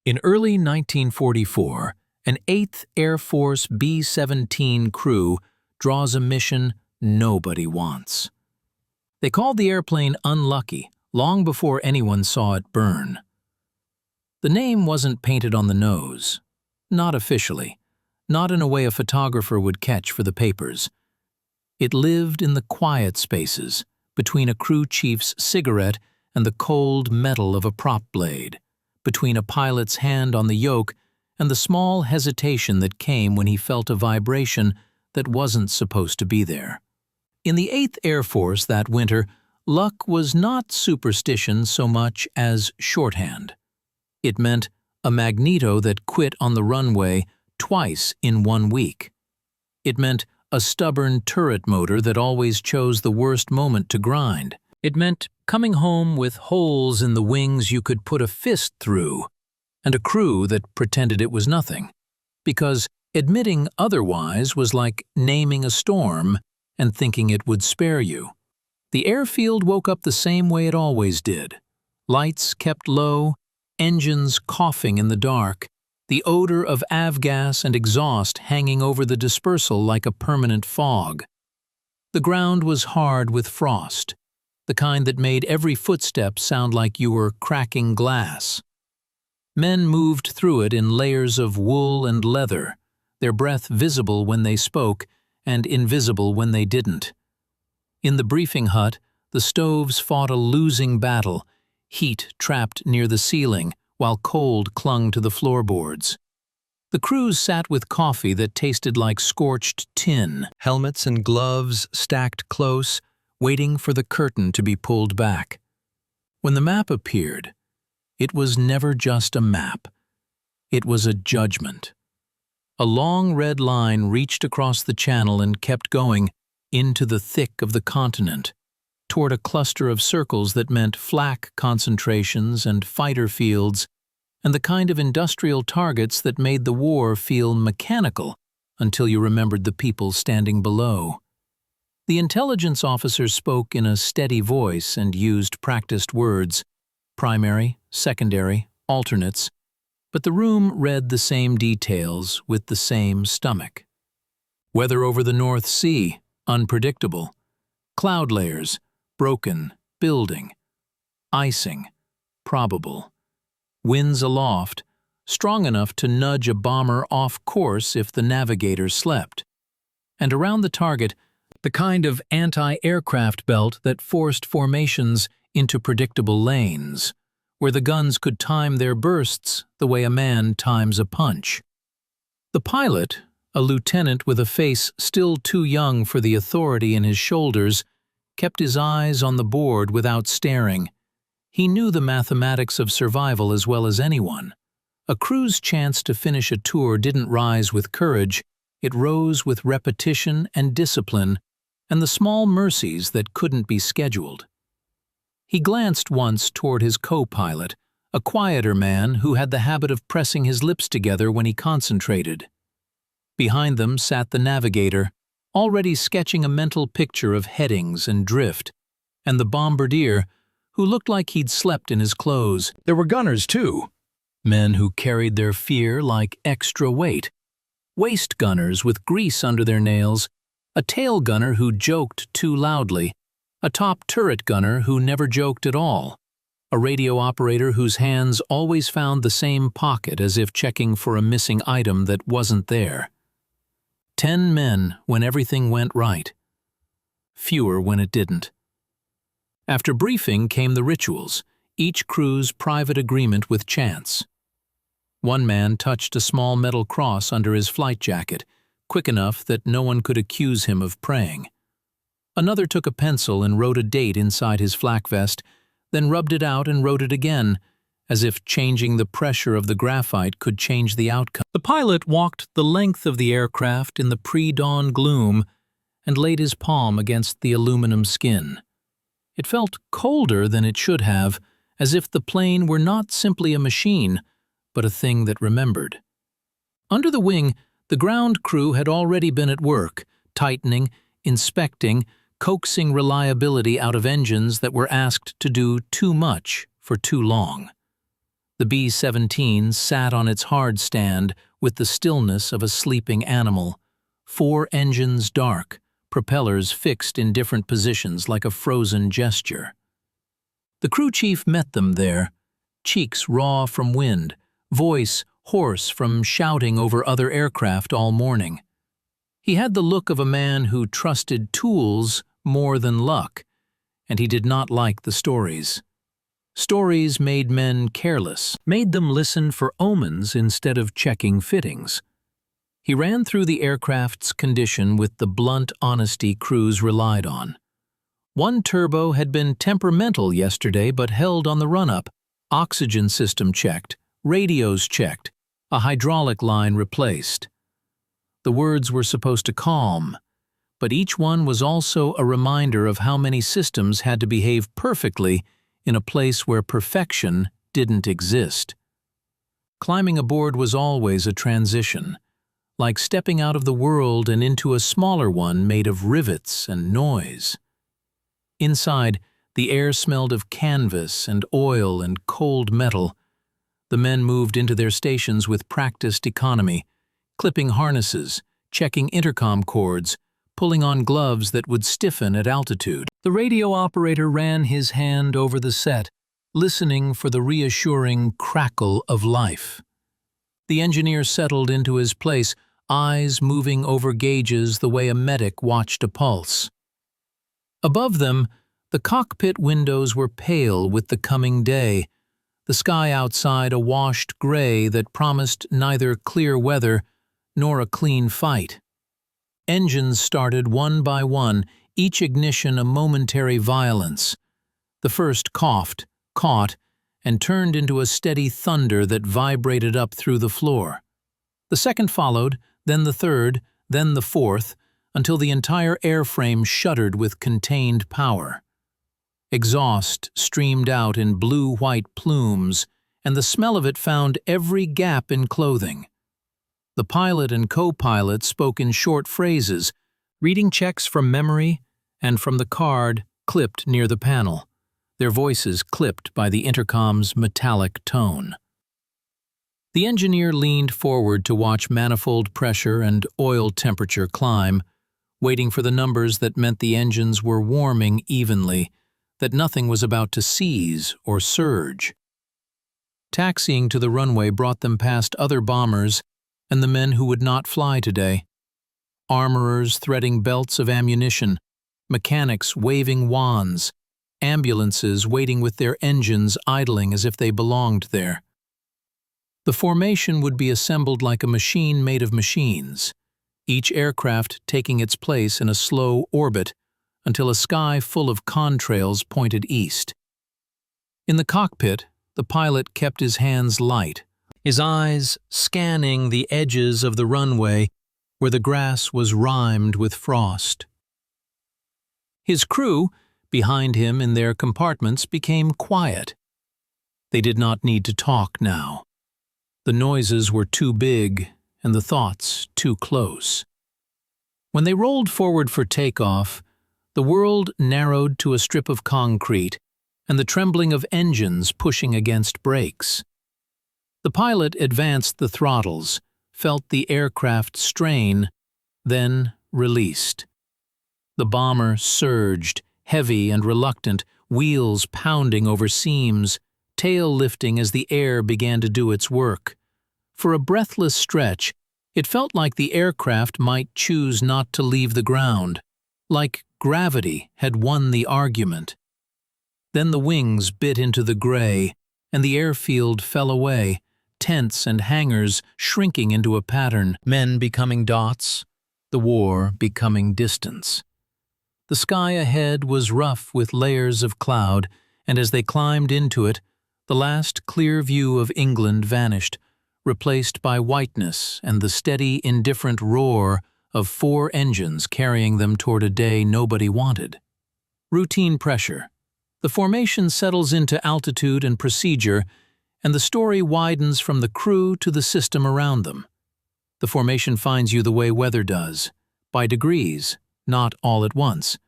In early 1944, an 8th Air Force B-17 crew draws a mission nobody wants. They called the airplane Unlucky long before anyone saw it burn. The name wasn't painted on the nose. Not officially. Not in a way a photographer would catch for the papers. It lived in the quiet spaces between a crew chief's cigarette and the cold metal of a prop blade, between a pilot's hand on the yoke and the small hesitation that came when he felt a vibration that wasn't supposed to be there. In the 8th Air Force that winter, luck was not superstition so much as shorthand. It meant a magneto that quit on the runway twice in 1 week. It meant a stubborn turret motor that always chose the worst moment to grind. It meant coming home with holes in the wings you could put a fist through, and a crew that pretended it was nothing, because admitting otherwise was like naming a storm and thinking it would spare you. The airfield woke up the same way it always did. Lights kept low, engines coughing in the dark, the odor of avgas and exhaust hanging over the dispersal like a permanent fog. The ground was hard with frost, the kind that made every footstep sound like you were cracking glass. Men moved through it in layers of wool and leather, their breath visible when they spoke and invisible when they didn't. In the briefing hut, the stoves fought a losing battle, heat trapped near the ceiling while cold clung to the floorboards. The crews sat with coffee that tasted like scorched tin, helmets and gloves stacked close, waiting for the curtain to be pulled back. When the map appeared, it was never just a map. It was a judgment. A long red line reached across the channel and kept going into the thick of the continent, toward a cluster of circles that meant flak concentrations and fighter fields, and the kind of industrial targets that made the war feel mechanical until you remembered the people standing below. The intelligence officer spoke in a steady voice and used practiced words, primary, secondary, alternates, but the room read the same details with the same stomach. Weather over the North Sea, unpredictable. Cloud layers, broken, building. Icing, probable. Winds aloft, strong enough to nudge a bomber off course if the navigator slept. And around the target, the kind of anti-aircraft belt that forced formations into predictable lanes, where the guns could time their bursts the way a man times a punch. The pilot, a lieutenant with a face still too young for the authority in his shoulders, kept his eyes on the board without staring. He knew the mathematics of survival as well as anyone. A crew's chance to finish a tour didn't rise with courage, it rose with repetition and discipline, and the small mercies that couldn't be scheduled. He glanced once toward his co-pilot, a quieter man who had the habit of pressing his lips together when he concentrated. Behind them sat the navigator, already sketching a mental picture of headings and drift, and the bombardier, who looked like he'd slept in his clothes. There were gunners, too. Men who carried their fear like extra weight. Waist gunners with grease under their nails, a tail gunner who joked too loudly, a top turret gunner who never joked at all, a radio operator whose hands always found the same pocket as if checking for a missing item that wasn't there. 10 men when everything went right. Fewer when it didn't. After briefing came the rituals, each crew's private agreement with chance. One man touched a small metal cross under his flight jacket, quick enough that no one could accuse him of praying. Another took a pencil and wrote a date inside his flak vest, then rubbed it out and wrote it again, as if changing the pressure of the graphite could change the outcome. The pilot walked the length of the aircraft in the pre-dawn gloom and laid his palm against the aluminum skin. It felt colder than it should have, as if the plane were not simply a machine, but a thing that remembered. Under the wing, the ground crew had already been at work, tightening, inspecting, coaxing reliability out of engines that were asked to do too much for too long. The B-17 sat on its hard stand with the stillness of a sleeping animal, 4 engines dark, propellers fixed in different positions like a frozen gesture. The crew chief met them there, cheeks raw from wind, voice hoarse from shouting over other aircraft all morning. He had the look of a man who trusted tools more than luck, and he did not like the stories. Stories made men careless, made them listen for omens instead of checking fittings. He ran through the aircraft's condition with the blunt honesty crews relied on. One turbo had been temperamental yesterday but held on the run-up, oxygen system checked, radios checked, a hydraulic line replaced. The words were supposed to calm, but each one was also a reminder of how many systems had to behave perfectly in a place where perfection didn't exist. Climbing aboard was always a transition, like stepping out of the world and into a smaller one made of rivets and noise. Inside, the air smelled of canvas and oil and cold metal. The men moved into their stations with practiced economy, clipping harnesses, checking intercom cords, pulling on gloves that would stiffen at altitude. The radio operator ran his hand over the set, listening for the reassuring crackle of life. The engineer settled into his place, eyes moving over gauges the way a medic watched a pulse. Above them, the cockpit windows were pale with the coming day, the sky outside a washed gray that promised neither clear weather nor a clean fight. Engines started one by one, each ignition a momentary violence. The first coughed, caught, and turned into a steady thunder that vibrated up through the floor. The second followed, then the third, then the fourth, until the entire airframe shuddered with contained power. Exhaust streamed out in blue-white plumes, and the smell of it found every gap in clothing. The pilot and co-pilot spoke in short phrases, reading checks from memory and from the card clipped near the panel, their voices clipped by the intercom's metallic tone. The engineer leaned forward to watch manifold pressure and oil temperature climb, waiting for the numbers that meant the engines were warming evenly, that nothing was about to seize or surge. Taxiing to the runway brought them past other bombers and the men who would not fly today. Armorers threading belts of ammunition, mechanics waving wands, ambulances waiting with their engines idling as if they belonged there. The formation would be assembled like a machine made of machines, each aircraft taking its place in a slow orbit until a sky full of contrails pointed east. In the cockpit, the pilot kept his hands light, his eyes scanning the edges of the runway where the grass was rimed with frost. His crew, behind him in their compartments, became quiet. They did not need to talk now. The noises were too big and the thoughts too close. When they rolled forward for takeoff, the world narrowed to a strip of concrete and the trembling of engines pushing against brakes. The pilot advanced the throttles, felt the aircraft strain, then released. The bomber surged, heavy and reluctant, wheels pounding over seams, tail lifting as the air began to do its work. For a breathless stretch, it felt like the aircraft might choose not to leave the ground, like gravity had won the argument. Then the wings bit into the gray, and the airfield fell away, tents and hangars shrinking into a pattern, men becoming dots, the war becoming distance. The sky ahead was rough with layers of cloud, and as they climbed into it, the last clear view of England vanished, replaced by whiteness and the steady, indifferent roar of 4 engines carrying them toward a day nobody wanted. Routine pressure. The formation settles into altitude and procedure, and the story widens from the crew to the system around them. The formation finds you the way weather does, by degrees, not all at once.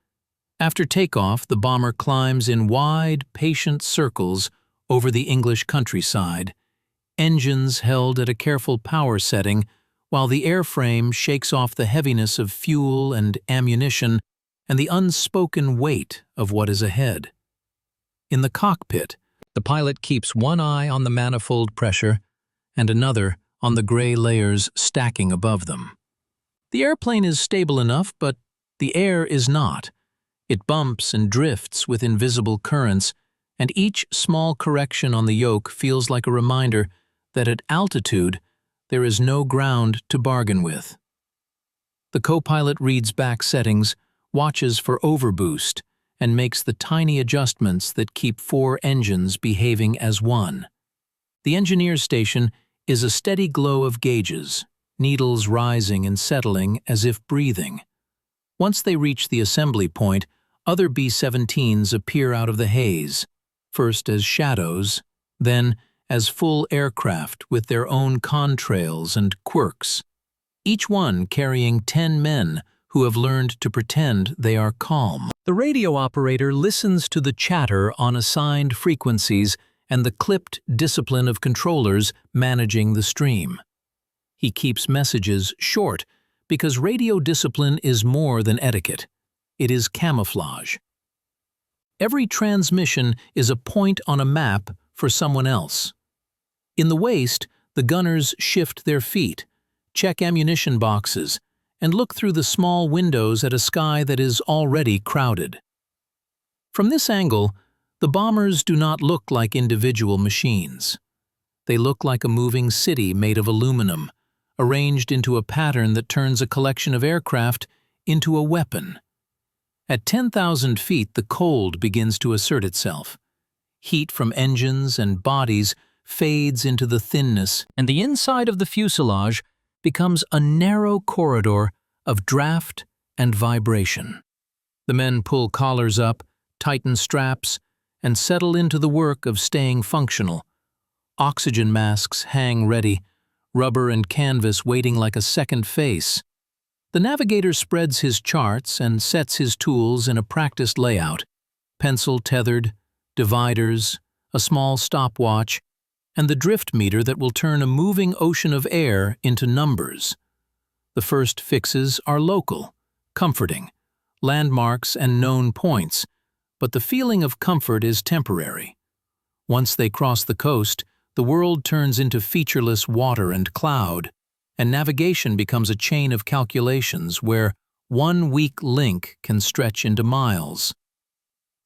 After takeoff, the bomber climbs in wide, patient circles over the English countryside, engines held at a careful power setting while the airframe shakes off the heaviness of fuel and ammunition and the unspoken weight of what is ahead. In the cockpit, the pilot keeps one eye on the manifold pressure and another on the gray layers stacking above them. The airplane is stable enough, but the air is not. It bumps and drifts with invisible currents, and each small correction on the yoke feels like a reminder that at altitude there is no ground to bargain with. The co-pilot reads back settings, watches for overboost, and makes the tiny adjustments that keep 4 engines behaving as one. The engineer's station is a steady glow of gauges, needles rising and settling as if breathing. Once they reach the assembly point, other B-17s appear out of the haze, first as shadows, then as full aircraft with their own contrails and quirks, each one carrying 10 men who have learned to pretend they are calm. The radio operator listens to the chatter on assigned frequencies and the clipped discipline of controllers managing the stream. He keeps messages short because radio discipline is more than etiquette. It is camouflage. Every transmission is a point on a map for someone else. In the waist, the gunners shift their feet, check ammunition boxes, and look through the small windows at a sky that is already crowded. From this angle, the bombers do not look like individual machines. They look like a moving city made of aluminum, arranged into a pattern that turns a collection of aircraft into a weapon. At 10,000 feet, the cold begins to assert itself. Heat from engines and bodies fades into the thinness, and the inside of the fuselage becomes a narrow corridor of draft and vibration. The men pull collars up, tighten straps, and settle into the work of staying functional. Oxygen masks hang ready, rubber and canvas waiting like a second face. The navigator spreads his charts and sets his tools in a practiced layout, pencil tethered, dividers, a small stopwatch, and the drift meter that will turn a moving ocean of air into numbers. The first fixes are local, comforting, landmarks and known points, but the feeling of comfort is temporary. Once they cross the coast, the world turns into featureless water and cloud, and navigation becomes a chain of calculations where one weak link can stretch into miles.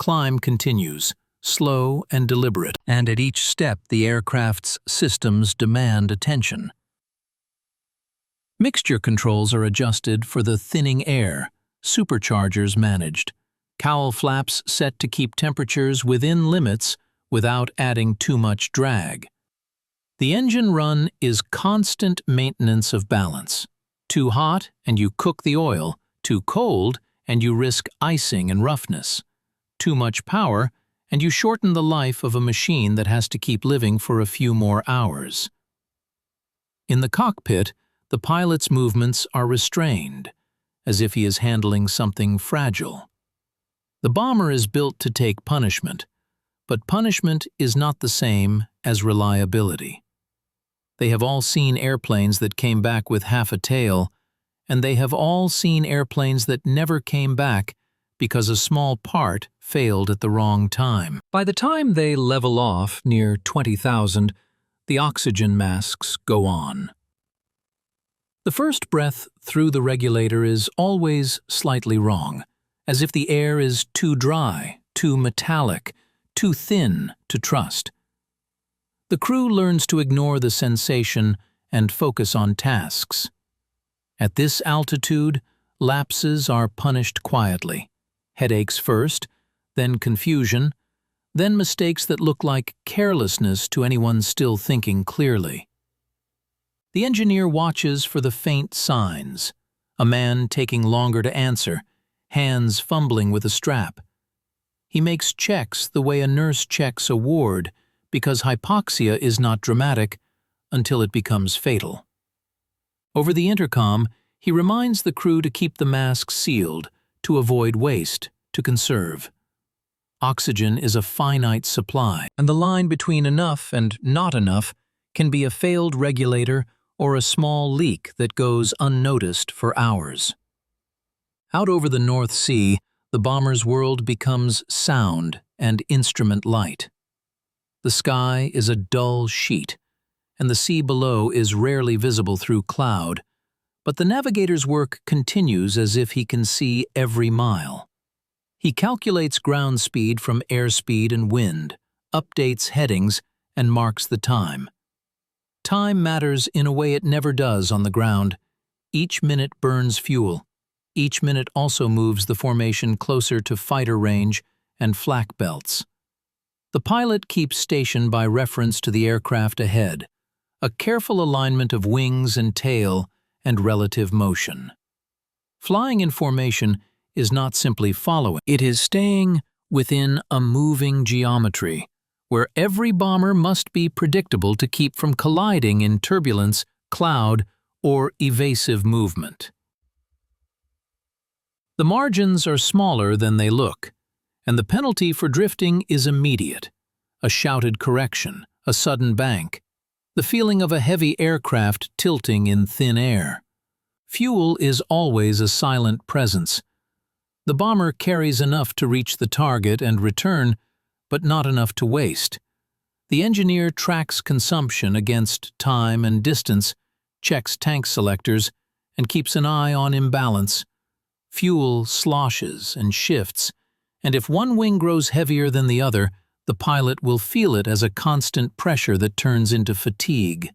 Climb continues, slow and deliberate, and at each step the aircraft's systems demand attention. Mixture controls are adjusted for the thinning air, superchargers managed, cowl flaps set to keep temperatures within limits without adding too much drag. The engine run is constant maintenance of balance. Too hot and you cook the oil, too cold and you risk icing and roughness. Too much power and you shorten the life of a machine that has to keep living for a few more hours. In the cockpit, the pilot's movements are restrained, as if he is handling something fragile. The bomber is built to take punishment, but punishment is not the same as reliability. They have all seen airplanes that came back with half a tail, and they have all seen airplanes that never came back because a small part failed at the wrong time. By the time they level off near 20,000, the oxygen masks go on. The first breath through the regulator is always slightly wrong, as if the air is too dry, too metallic, too thin to trust. The crew learns to ignore the sensation and focus on tasks. At this altitude, lapses are punished quietly. Headaches first, then confusion, then mistakes that look like carelessness to anyone still thinking clearly. The engineer watches for the faint signs, a man taking longer to answer, hands fumbling with a strap. He makes checks the way a nurse checks a ward, because hypoxia is not dramatic until it becomes fatal. Over the intercom, he reminds the crew to keep the masks sealed, to avoid waste, to conserve. Oxygen is a finite supply, and the line between enough and not enough can be a failed regulator or a small leak that goes unnoticed for hours. Out over the North Sea, the bomber's world becomes sound and instrument light. The sky is a dull sheet, and the sea below is rarely visible through cloud, but the navigator's work continues as if he can see every mile. He calculates ground speed from airspeed and wind, updates headings, and marks the time. Time matters in a way it never does on the ground. Each minute burns fuel. Each minute also moves the formation closer to fighter range and flak belts. The pilot keeps station by reference to the aircraft ahead, a careful alignment of wings and tail and relative motion. Flying in formation is not simply following, it is staying within a moving geometry, where every bomber must be predictable to keep from colliding in turbulence, cloud, or evasive movement. The margins are smaller than they look, and the penalty for drifting is immediate. A shouted correction, a sudden bank, the feeling of a heavy aircraft tilting in thin air. Fuel is always a silent presence. The bomber carries enough to reach the target and return, but not enough to waste. The engineer tracks consumption against time and distance, checks tank selectors, and keeps an eye on imbalance. Fuel sloshes and shifts, and if one wing grows heavier than the other, the pilot will feel it as a constant pressure that turns into fatigue.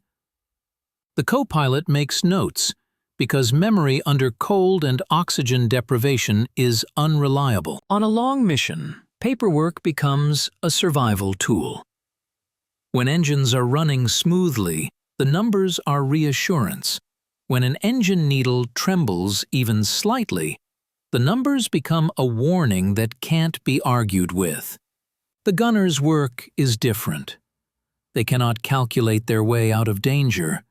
The co-pilot makes notes, because memory under cold and oxygen deprivation is unreliable. On a long mission, paperwork becomes a survival tool. When engines are running smoothly, the numbers are reassurance. When an engine needle trembles even slightly, the numbers become a warning that can't be argued with. The gunner's work is different. They cannot calculate their way out of danger.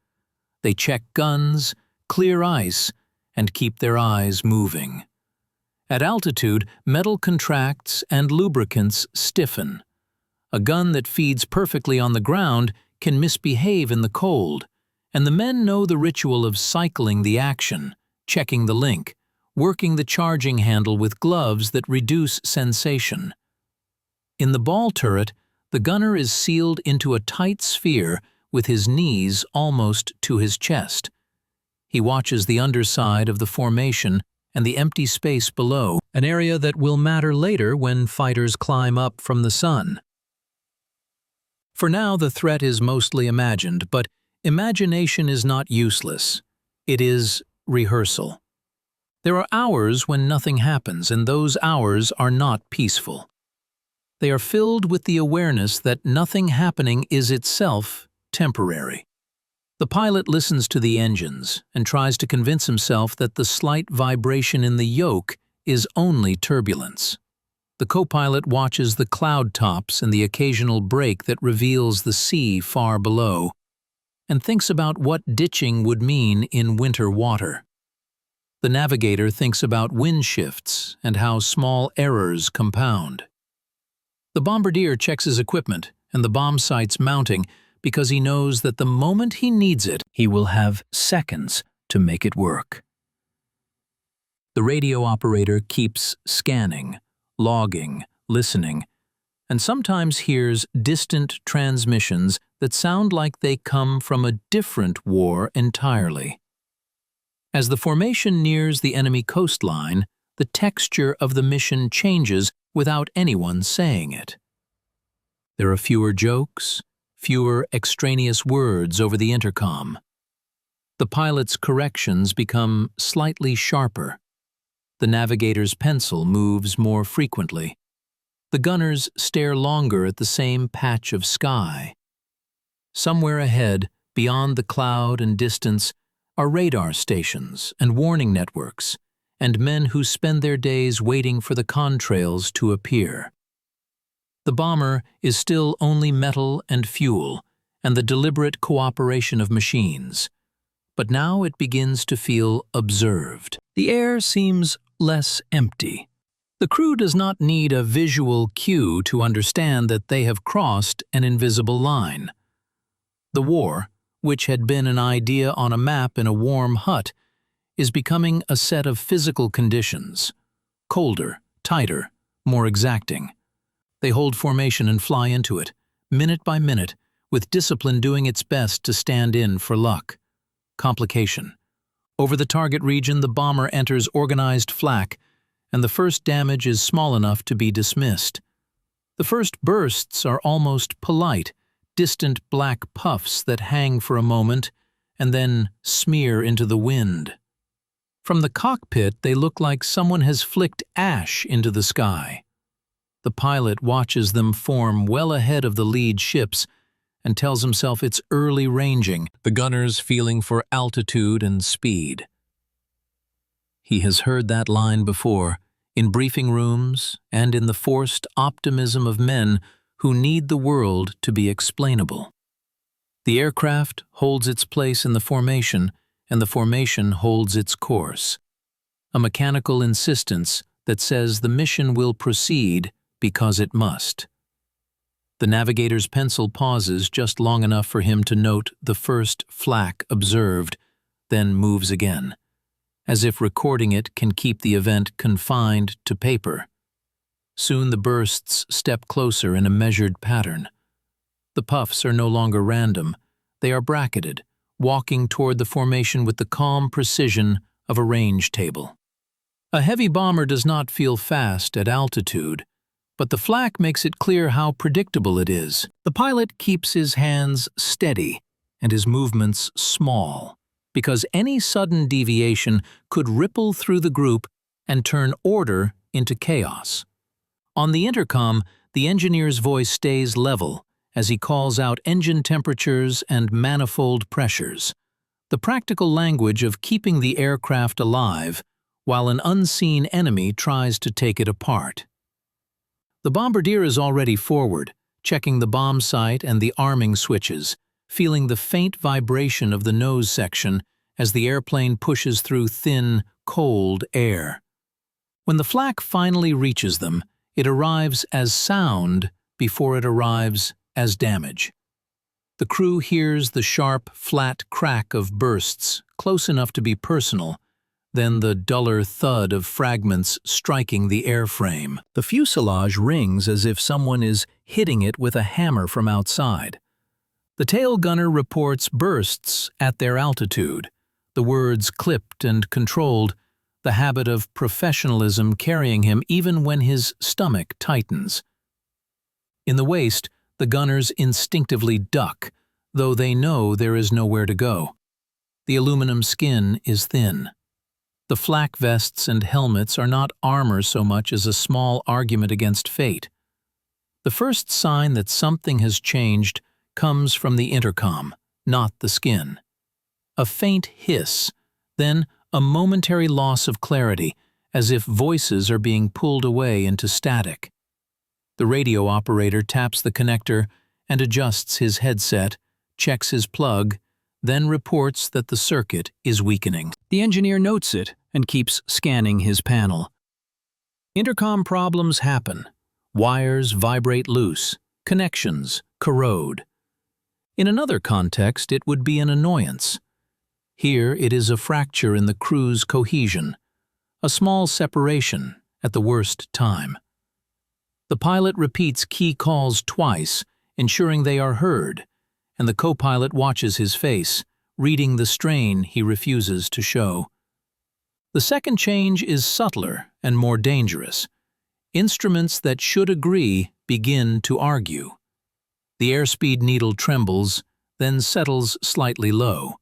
They check guns, clear ice, and keep their eyes moving. At altitude, metal contracts and lubricants stiffen. A gun that feeds perfectly on the ground can misbehave in the cold, and the men know the ritual of cycling the action, checking the link, working the charging handle with gloves that reduce sensation. In the ball turret, the gunner is sealed into a tight sphere with his knees almost to his chest. He watches the underside of the formation and the empty space below, an area that will matter later when fighters climb up from the sun. For now, the threat is mostly imagined, but imagination is not useless. It is rehearsal. There are hours when nothing happens, and those hours are not peaceful. They are filled with the awareness that nothing happening is itself temporary. The pilot listens to the engines and tries to convince himself that the slight vibration in the yoke is only turbulence. The co-pilot watches the cloud tops and the occasional break that reveals the sea far below, and thinks about what ditching would mean in winter water. The navigator thinks about wind shifts and how small errors compound. The bombardier checks his equipment and the bomb site's mounting because he knows that the moment he needs it, he will have seconds to make it work. The radio operator keeps scanning, logging, listening, and sometimes hears distant transmissions that sound like they come from a different war entirely. As the formation nears the enemy coastline, the texture of the mission changes without anyone saying it. There are fewer jokes, fewer extraneous words over the intercom. The pilot's corrections become slightly sharper. The navigator's pencil moves more frequently. The gunners stare longer at the same patch of sky. Somewhere ahead, beyond the cloud and distance, are radar stations and warning networks, and men who spend their days waiting for the contrails to appear. The bomber is still only metal and fuel, and the deliberate cooperation of machines. But now it begins to feel observed. The air seems less empty. The crew does not need a visual cue to understand that they have crossed an invisible line. The war, which had been an idea on a map in a warm hut, is becoming a set of physical conditions. Colder, tighter, more exacting. They hold formation and fly into it, minute by minute, with discipline doing its best to stand in for luck. Complication. Over the target region, the bomber enters organized flak, and the first damage is small enough to be dismissed. The first bursts are almost polite, distant black puffs that hang for a moment and then smear into the wind. From the cockpit, they look like someone has flicked ash into the sky. The pilot watches them form well ahead of the lead ships and tells himself it's early ranging, the gunners feeling for altitude and speed. He has heard that line before, in briefing rooms and in the forced optimism of men who need the world to be explainable. The aircraft holds its place in the formation, and the formation holds its course. A mechanical insistence that says the mission will proceed because it must. The navigator's pencil pauses just long enough for him to note the first flak observed, then moves again, as if recording it can keep the event confined to paper. Soon the bursts step closer in a measured pattern. The puffs are no longer random. They are bracketed, walking toward the formation with the calm precision of a range table. A heavy bomber does not feel fast at altitude, but the flak makes it clear how predictable it is. The pilot keeps his hands steady and his movements small, because any sudden deviation could ripple through the group and turn order into chaos. On the intercom, the engineer's voice stays level as he calls out engine temperatures and manifold pressures, the practical language of keeping the aircraft alive while an unseen enemy tries to take it apart. The bombardier is already forward, checking the bomb sight and the arming switches, feeling the faint vibration of the nose section as the airplane pushes through thin, cold air. When the flak finally reaches them, it arrives as sound before it arrives as damage. The crew hears the sharp, flat crack of bursts, close enough to be personal, then the duller thud of fragments striking the airframe. The fuselage rings as if someone is hitting it with a hammer from outside. The tail gunner reports bursts at their altitude, the words clipped and controlled, the habit of professionalism carrying him even when his stomach tightens. In the waist, the gunners instinctively duck, though they know there is nowhere to go. The aluminum skin is thin. The flak vests and helmets are not armor so much as a small argument against fate. The first sign that something has changed comes from the intercom, not the skin. A faint hiss, then a momentary loss of clarity, as if voices are being pulled away into static. The radio operator taps the connector and adjusts his headset, checks his plug, then reports that the circuit is weakening. The engineer notes it and keeps scanning his panel. Intercom problems happen. Wires vibrate loose. Connections corrode. In another context, it would be an annoyance. Here it is a fracture in the crew's cohesion, a small separation at the worst time. The pilot repeats key calls twice, ensuring they are heard, and the co-pilot watches his face, reading the strain he refuses to show. The second change is subtler and more dangerous. Instruments that should agree begin to argue. The airspeed needle trembles, then settles slightly low.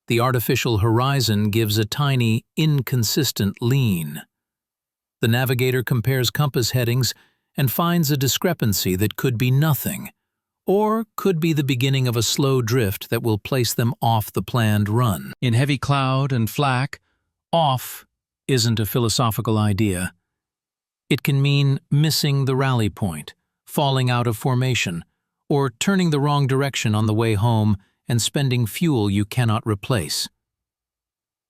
The artificial horizon gives a tiny, inconsistent lean. The navigator compares compass headings and finds a discrepancy that could be nothing, or could be the beginning of a slow drift that will place them off the planned run. In heavy cloud and flak, off isn't a philosophical idea. It can mean missing the rally point, falling out of formation, or turning the wrong direction on the way home and spending fuel you cannot replace.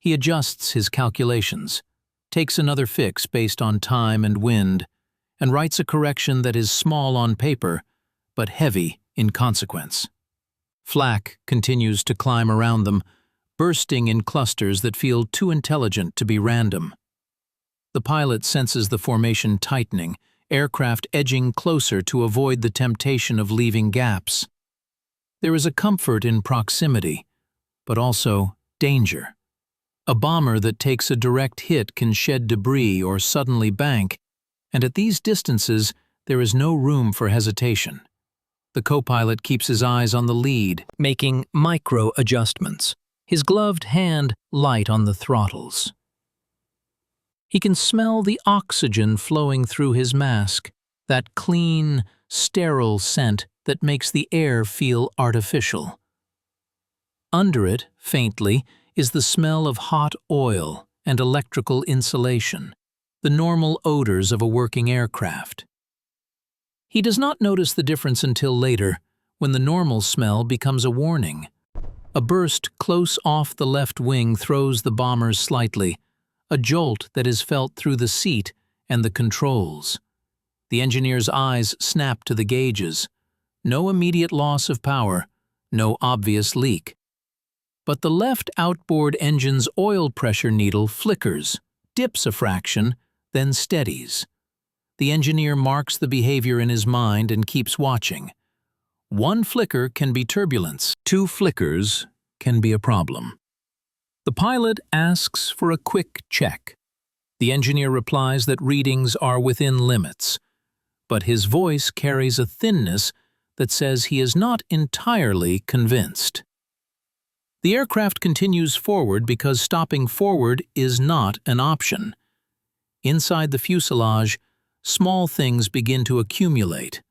He adjusts his calculations. takes another fix based on time and wind, and writes a correction that is small on paper, but heavy in consequence. Flak continues to climb around them, bursting in clusters that feel too intelligent to be random. The pilot senses the formation tightening, aircraft edging closer to avoid the temptation of leaving gaps. There is a comfort in proximity, but also danger. A bomber that takes a direct hit can shed debris or suddenly bank, and at these distances there is no room for hesitation. The co-pilot keeps his eyes on the lead, making micro-adjustments, his gloved hand light on the throttles. He can smell the oxygen flowing through his mask, that clean, sterile scent that makes the air feel artificial. Under it, faintly, is the smell of hot oil and electrical insulation, the normal odors of a working aircraft. He does not notice the difference until later, when the normal smell becomes a warning. A burst close off the left wing throws the bombers slightly, a jolt that is felt through the seat and the controls. The engineer's eyes snap to the gauges. No immediate loss of power, no obvious leak. But the left outboard engine's oil pressure needle flickers, dips a fraction, then steadies. The engineer marks the behavior in his mind and keeps watching. One flicker can be turbulence. 2 flickers can be a problem. The pilot asks for a quick check. The engineer replies that readings are within limits, but his voice carries a thinness that says he is not entirely convinced. The aircraft continues forward because stopping forward is not an option. Inside the fuselage, small things begin to accumulate.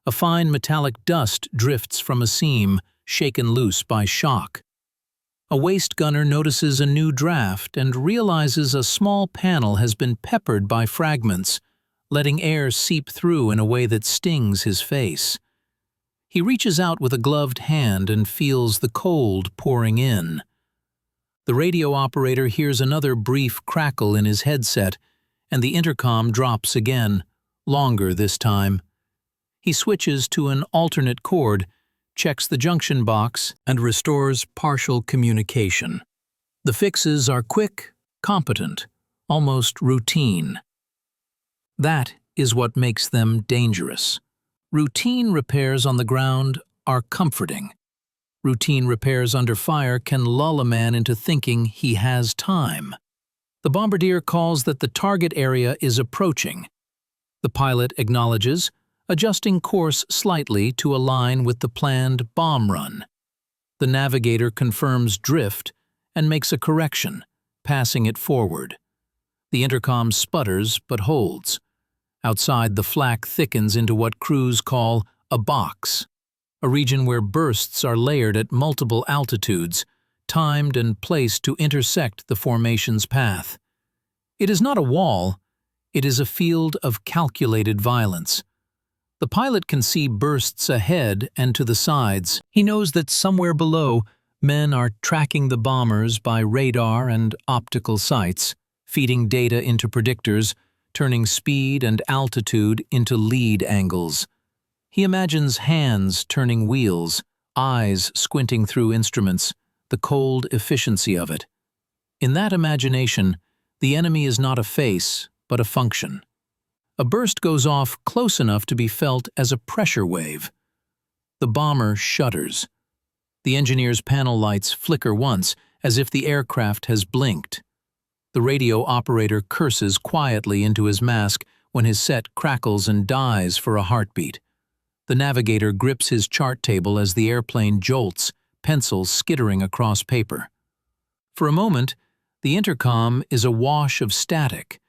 A fine metallic dust drifts from a seam, shaken loose by shock. A waist gunner notices a new draft and realizes a small panel has been peppered by fragments, letting air seep through in a way that stings his face. He reaches out with a gloved hand and feels the cold pouring in. The radio operator hears another brief crackle in his headset, and the intercom drops again, longer this time. He switches to an alternate cord, checks the junction box, and restores partial communication. The fixes are quick, competent, almost routine. That is what makes them dangerous. Routine repairs on the ground are comforting. Routine repairs under fire can lull a man into thinking he has time. The bombardier calls that the target area is approaching. The pilot acknowledges, adjusting course slightly to align with the planned bomb run. The navigator confirms drift and makes a correction, passing it forward. The intercom sputters but holds. Outside, the flak thickens into what crews call a box, a region where bursts are layered at multiple altitudes, timed and placed to intersect the formation's path. It is not a wall, it is a field of calculated violence. The pilot can see bursts ahead and to the sides. He knows that somewhere below, men are tracking the bombers by radar and optical sights, feeding data into predictors, turning speed and altitude into lead angles. He imagines hands turning wheels, eyes squinting through instruments, the cold efficiency of it. In that imagination, the enemy is not a face, but a function. A burst goes off close enough to be felt as a pressure wave. The bomber shudders. The engineer's panel lights flicker once, as if the aircraft has blinked. The radio operator curses quietly into his mask when his set crackles and dies for a heartbeat. The navigator grips his chart table as the airplane jolts, pencils skittering across paper. For a moment, the intercom is a wash of static,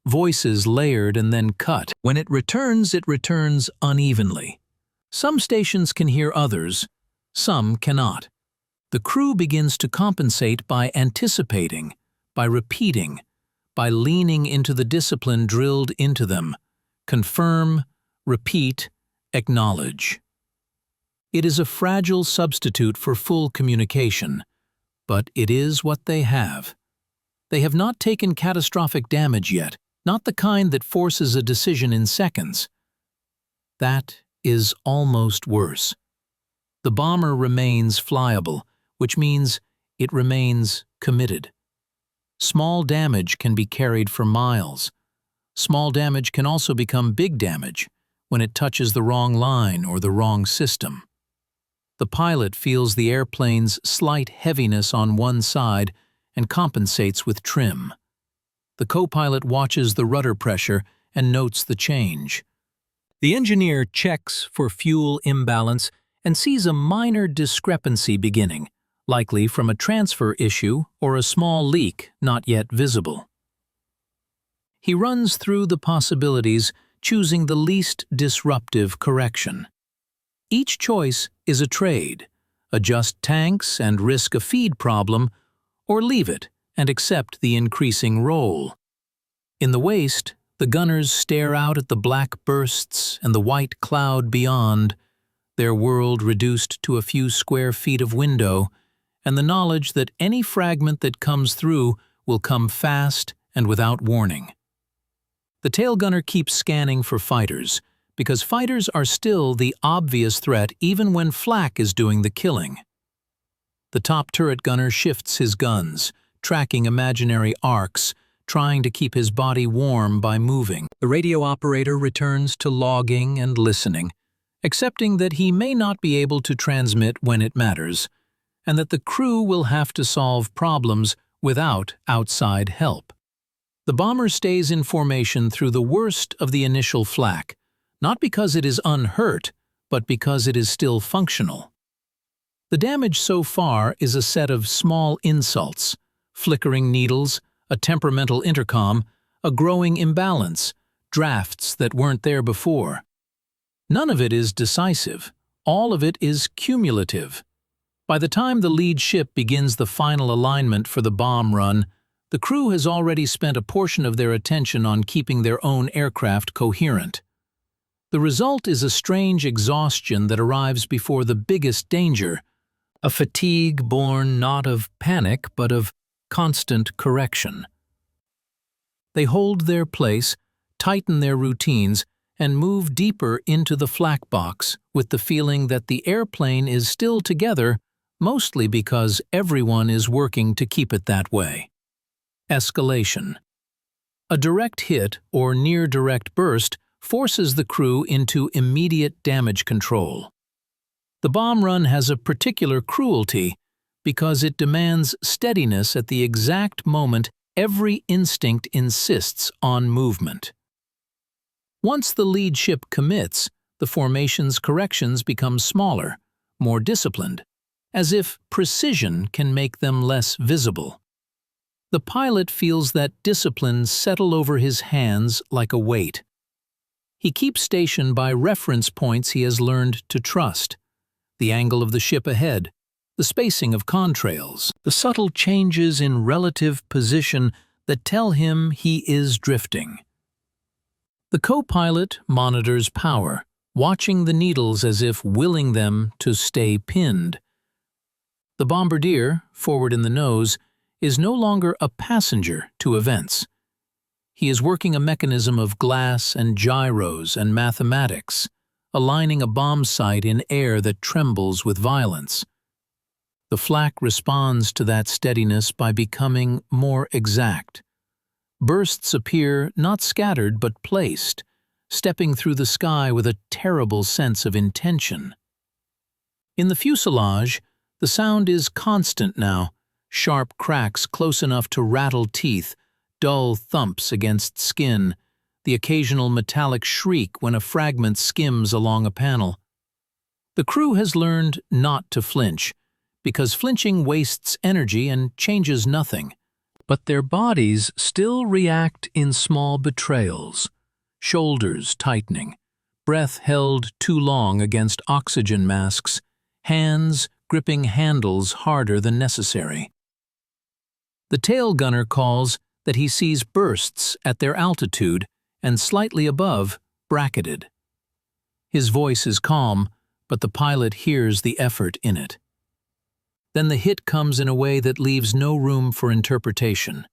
voices layered and then cut. When it returns unevenly. Some stations can hear others, some cannot. The crew begins to compensate by anticipating, by repeating, by leaning into the discipline drilled into them. Confirm, repeat, acknowledge. It is a fragile substitute for full communication, but it is what they have. They have not taken catastrophic damage yet, not the kind that forces a decision in seconds. That is almost worse. The bomber remains flyable, which means it remains committed. Small damage can be carried for miles. Small damage can also become big damage when it touches the wrong line or the wrong system. The pilot feels the airplane's slight heaviness on one side and compensates with trim. The co-pilot watches the rudder pressure and notes the change. The engineer checks for fuel imbalance and sees a minor discrepancy beginning, likely from a transfer issue or a small leak not yet visible. He runs through the possibilities, choosing the least disruptive correction. Each choice is a trade: adjust tanks and risk a feed problem, or leave it and accept the increasing roll. In the waist, the gunners stare out at the black bursts and the white cloud beyond, their world reduced to a few square feet of window, and the knowledge that any fragment that comes through will come fast and without warning. The tail gunner keeps scanning for fighters, because fighters are still the obvious threat even when flak is doing the killing. The top turret gunner shifts his guns, tracking imaginary arcs, trying to keep his body warm by moving. The radio operator returns to logging and listening, accepting that he may not be able to transmit when it matters, and that the crew will have to solve problems without outside help. The bomber stays in formation through the worst of the initial flak, not because it is unhurt, but because it is still functional. The damage so far is a set of small insults, flickering needles, a temperamental intercom, a growing imbalance, drafts that weren't there before. None of it is decisive. All of it is cumulative. By the time the lead ship begins the final alignment for the bomb run, the crew has already spent a portion of their attention on keeping their own aircraft coherent. The result is a strange exhaustion that arrives before the biggest danger, a fatigue born not of panic but of constant correction. They hold their place, tighten their routines, and move deeper into the flak box with the feeling that the airplane is still together, mostly because everyone is working to keep it that way. Escalation. A direct hit or near-direct burst forces the crew into immediate damage control. The bomb run has a particular cruelty because it demands steadiness at the exact moment every instinct insists on movement. Once the lead ship commits, the formation's corrections become smaller, more disciplined, as if precision can make them less visible. The pilot feels that discipline settle over his hands like a weight. He keeps station by reference points he has learned to trust: the angle of the ship ahead, the spacing of contrails, the subtle changes in relative position that tell him he is drifting. The co-pilot monitors power, watching the needles as if willing them to stay pinned. The bombardier, forward in the nose, is no longer a passenger to events. He is working a mechanism of glass and gyros and mathematics, aligning a bomb site in air that trembles with violence. The flak responds to that steadiness by becoming more exact. Bursts appear not scattered but placed, stepping through the sky with a terrible sense of intention. In the fuselage, the sound is constant now, sharp cracks close enough to rattle teeth, dull thumps against skin, the occasional metallic shriek when a fragment skims along a panel. The crew has learned not to flinch, because flinching wastes energy and changes nothing. But their bodies still react in small betrayals, shoulders tightening, breath held too long against oxygen masks, hands gripping handles harder than necessary. The tail gunner calls that he sees bursts at their altitude and slightly above, bracketed. His voice is calm, but the pilot hears the effort in it. Then the hit comes in a way that leaves no room for interpretation.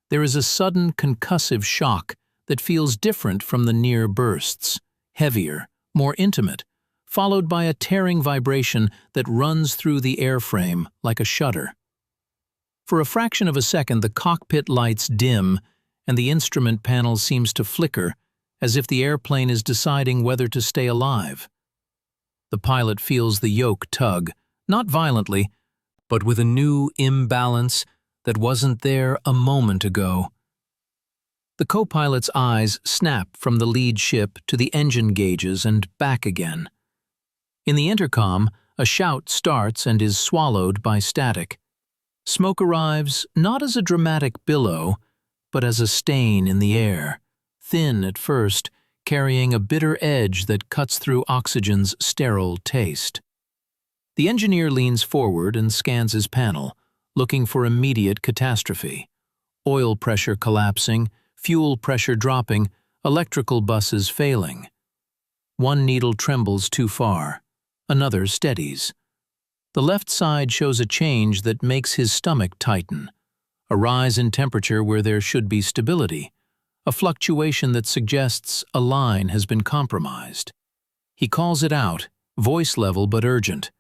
There is a sudden concussive shock that feels different from the near bursts, heavier, more intimate, followed by a tearing vibration that runs through the airframe like a shudder. For a fraction of a second, the cockpit lights dim and the instrument panel seems to flicker, as if the airplane is deciding whether to stay alive. The pilot feels the yoke tug, not violently, but with a new imbalance that wasn't there a moment ago. The co-pilot's eyes snap from the lead ship to the engine gauges and back again. In the intercom, a shout starts and is swallowed by static. Smoke arrives not as a dramatic billow, but as a stain in the air, thin at first, carrying a bitter edge that cuts through oxygen's sterile taste. The engineer leans forward and scans his panel, looking for immediate catastrophe. Oil pressure collapsing, fuel pressure dropping, electrical buses failing. One needle trembles too far, another steadies. The left side shows a change that makes his stomach tighten, a rise in temperature where there should be stability, a fluctuation that suggests a line has been compromised. He calls it out, voice level but urgent,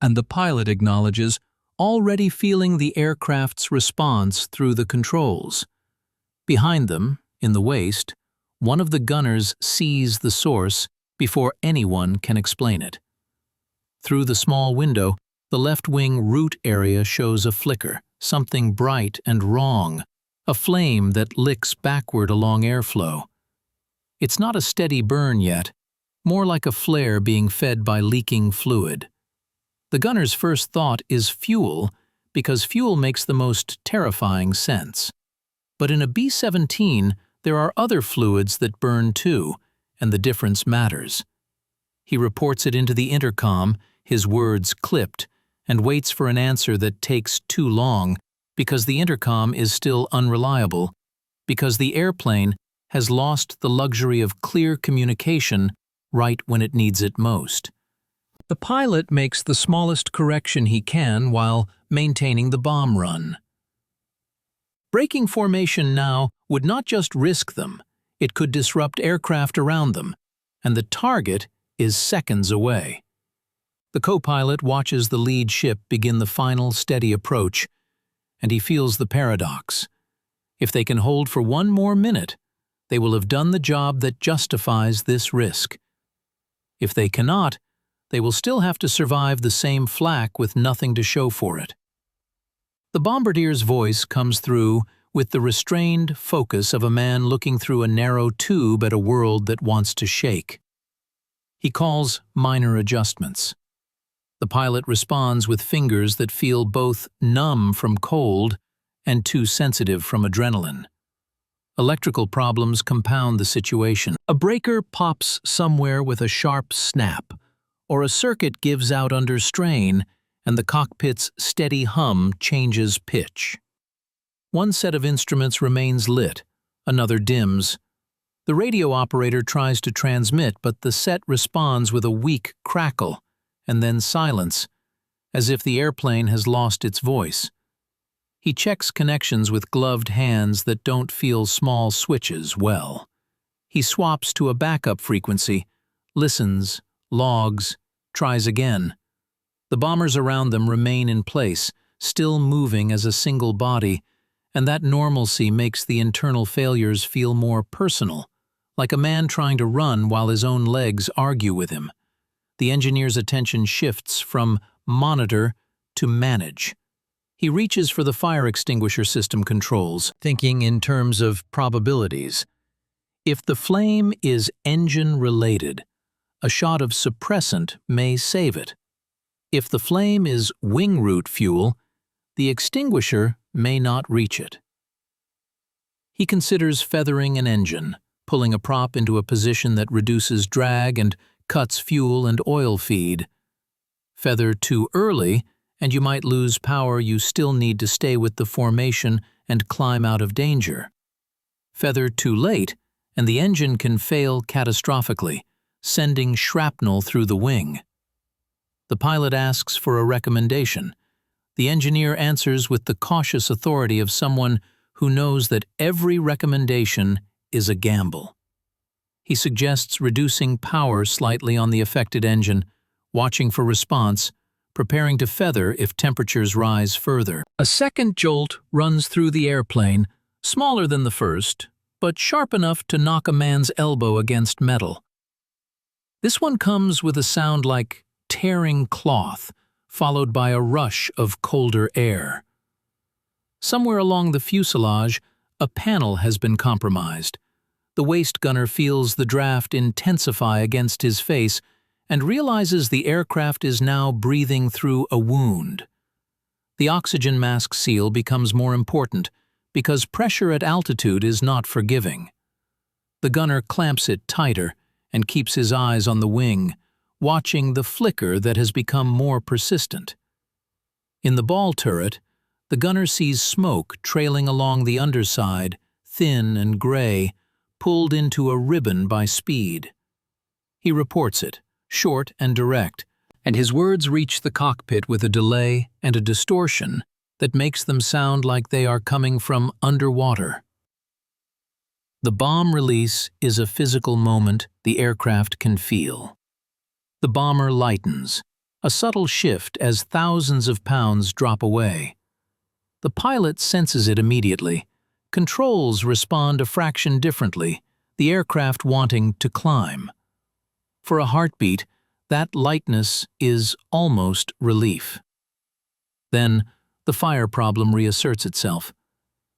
and the pilot acknowledges, already feeling the aircraft's response through the controls. Behind them, in the waist, one of the gunners sees the source before anyone can explain it. Through the small window, the left wing root area shows a flicker, something bright and wrong, a flame that licks backward along airflow. It's not a steady burn yet, more like a flare being fed by leaking fluid. The gunner's first thought is fuel, because fuel makes the most terrifying sense. But in a B-17, there are other fluids that burn too, and the difference matters. He reports it into the intercom, his words clipped, and waits for an answer that takes too long, because the intercom is still unreliable, because the airplane has lost the luxury of clear communication right when it needs it most. The pilot makes the smallest correction he can while maintaining the bomb run. Breaking formation now would not just risk them, it could disrupt aircraft around them, and the target is seconds away. The co-pilot watches the lead ship begin the final steady approach, and he feels the paradox. If they can hold for one more minute, they will have done the job that justifies this risk. If they cannot, they will still have to survive the same flak with nothing to show for it. The bombardier's voice comes through with the restrained focus of a man looking through a narrow tube at a world that wants to shake. He calls minor adjustments. The pilot responds with fingers that feel both numb from cold and too sensitive from adrenaline. Electrical problems compound the situation. A breaker pops somewhere with a sharp snap, or a circuit gives out under strain, and the cockpit's steady hum changes pitch. One set of instruments remains lit, another dims. The radio operator tries to transmit, but the set responds with a weak crackle, and then silence, as if the airplane has lost its voice. He checks connections with gloved hands that don't feel small switches well. He swaps to a backup frequency, listens, logs, tries again. The bombers around them remain in place, still moving as a single body, and that normalcy makes the internal failures feel more personal, like a man trying to run while his own legs argue with him. The engineer's attention shifts from monitor to manage. He reaches for the fire extinguisher system controls, thinking in terms of probabilities. If the flame is engine-related, a shot of suppressant may save it. If the flame is wing root fuel, the extinguisher may not reach it. He considers feathering an engine, pulling a prop into a position that reduces drag and cuts fuel and oil feed. Feather too early, and you might lose power you still need to stay with the formation and climb out of danger. Feather too late, and the engine can fail catastrophically, sending shrapnel through the wing. The pilot asks for a recommendation. The engineer answers with the cautious authority of someone who knows that every recommendation is a gamble. He suggests reducing power slightly on the affected engine, watching for response, preparing to feather if temperatures rise further. A second jolt runs through the airplane, smaller than the first, but sharp enough to knock a man's elbow against metal. This one comes with a sound like tearing cloth, followed by a rush of colder air. Somewhere along the fuselage, a panel has been compromised. The waist gunner feels the draft intensify against his face and realizes the aircraft is now breathing through a wound. The oxygen mask seal becomes more important because pressure at altitude is not forgiving. The gunner clamps it tighter and keeps his eyes on the wing, watching the flicker that has become more persistent. In the ball turret, the gunner sees smoke trailing along the underside, thin and gray, pulled into a ribbon by speed. He reports it, short and direct, and his words reach the cockpit with a delay and a distortion that makes them sound like they are coming from underwater. The bomb release is a physical moment the aircraft can feel. The bomber lightens, a subtle shift as thousands of pounds drop away. The pilot senses it immediately. Controls respond a fraction differently, the aircraft wanting to climb. For a heartbeat, that lightness is almost relief. Then, the fire problem reasserts itself.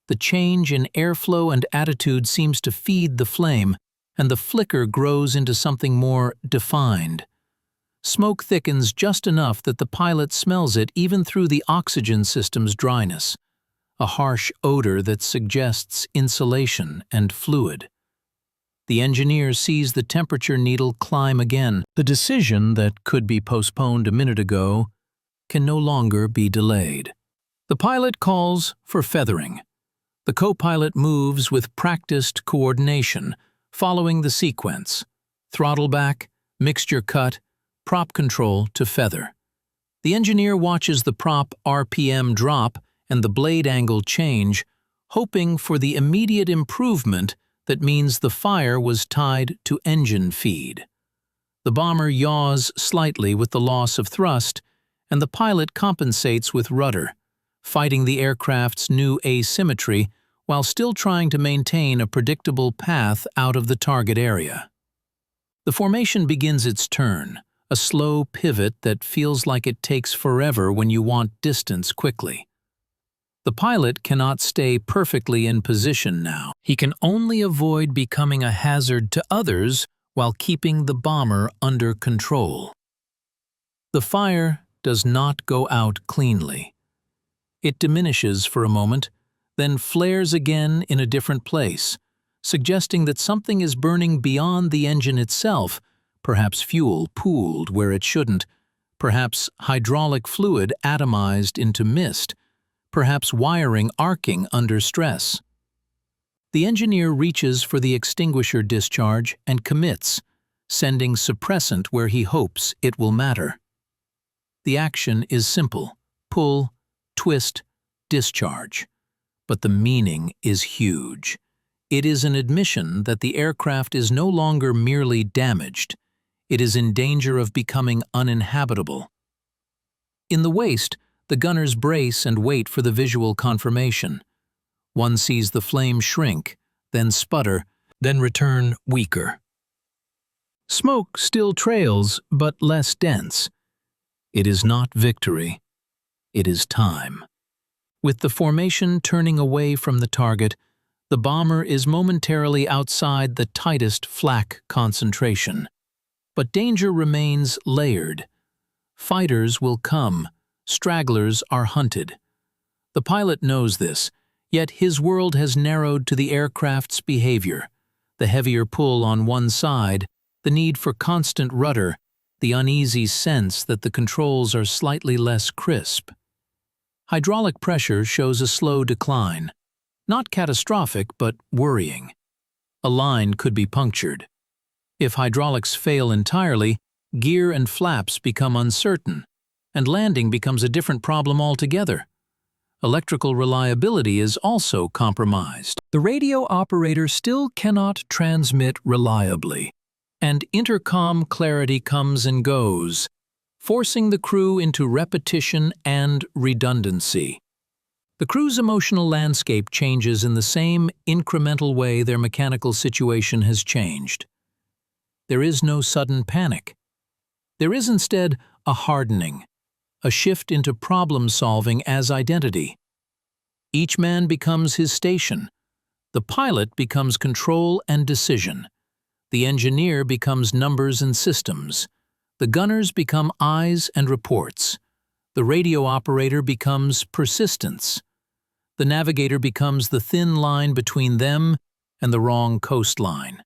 The change in airflow and attitude seems to feed the flame, and the flicker grows into something more defined. Smoke thickens just enough that the pilot smells it even through the oxygen system's dryness, a harsh odor that suggests insulation and fluid. The engineer sees the temperature needle climb again. The decision that could be postponed a minute ago can no longer be delayed. The pilot calls for feathering. The co-pilot moves with practiced coordination, following the sequence: throttle back, mixture cut, prop control to feather. The engineer watches the prop RPM drop and the blade angle change, hoping for the immediate improvement that means the fire was tied to engine feed. The bomber yaws slightly with the loss of thrust, and the pilot compensates with rudder, fighting the aircraft's new asymmetry while still trying to maintain a predictable path out of the target area. The formation begins its turn, a slow pivot that feels like it takes forever when you want distance quickly. The pilot cannot stay perfectly in position now. He can only avoid becoming a hazard to others while keeping the bomber under control. The fire does not go out cleanly. It diminishes for a moment, then flares again in a different place, suggesting that something is burning beyond the engine itself, perhaps fuel pooled where it shouldn't, perhaps hydraulic fluid atomized into mist, perhaps wiring arcing under stress. The engineer reaches for the extinguisher discharge and commits, sending suppressant where he hopes it will matter. The action is simple: pull, twist, discharge. But the meaning is huge. It is an admission that the aircraft is no longer merely damaged. It is in danger of becoming uninhabitable. In the waist, the gunners brace and wait for the visual confirmation. One sees the flame shrink, then sputter, then return weaker. Smoke still trails, but less dense. It is not victory. It is time. With the formation turning away from the target, the bomber is momentarily outside the tightest flak concentration. But danger remains layered. Fighters will come. Stragglers are hunted. The pilot knows this, yet his world has narrowed to the aircraft's behavior: the heavier pull on one side, the need for constant rudder, the uneasy sense that the controls are slightly less crisp. Hydraulic pressure shows a slow decline, not catastrophic but worrying. A line could be punctured. If hydraulics fail entirely, gear and flaps become uncertain, and landing becomes a different problem altogether. electrical reliability is also compromised. The radio operator still cannot transmit reliably, and intercom clarity comes and goes, forcing the crew into repetition and redundancy. The crew's emotional landscape changes in the same incremental way their mechanical situation has changed. There is no sudden panic. There is instead a hardening, a shift into problem-solving as identity. Each man becomes his station. The pilot becomes control and decision. The engineer becomes numbers and systems. The gunners become eyes and reports. The radio operator becomes persistence. The navigator becomes the thin line between them and the wrong coastline.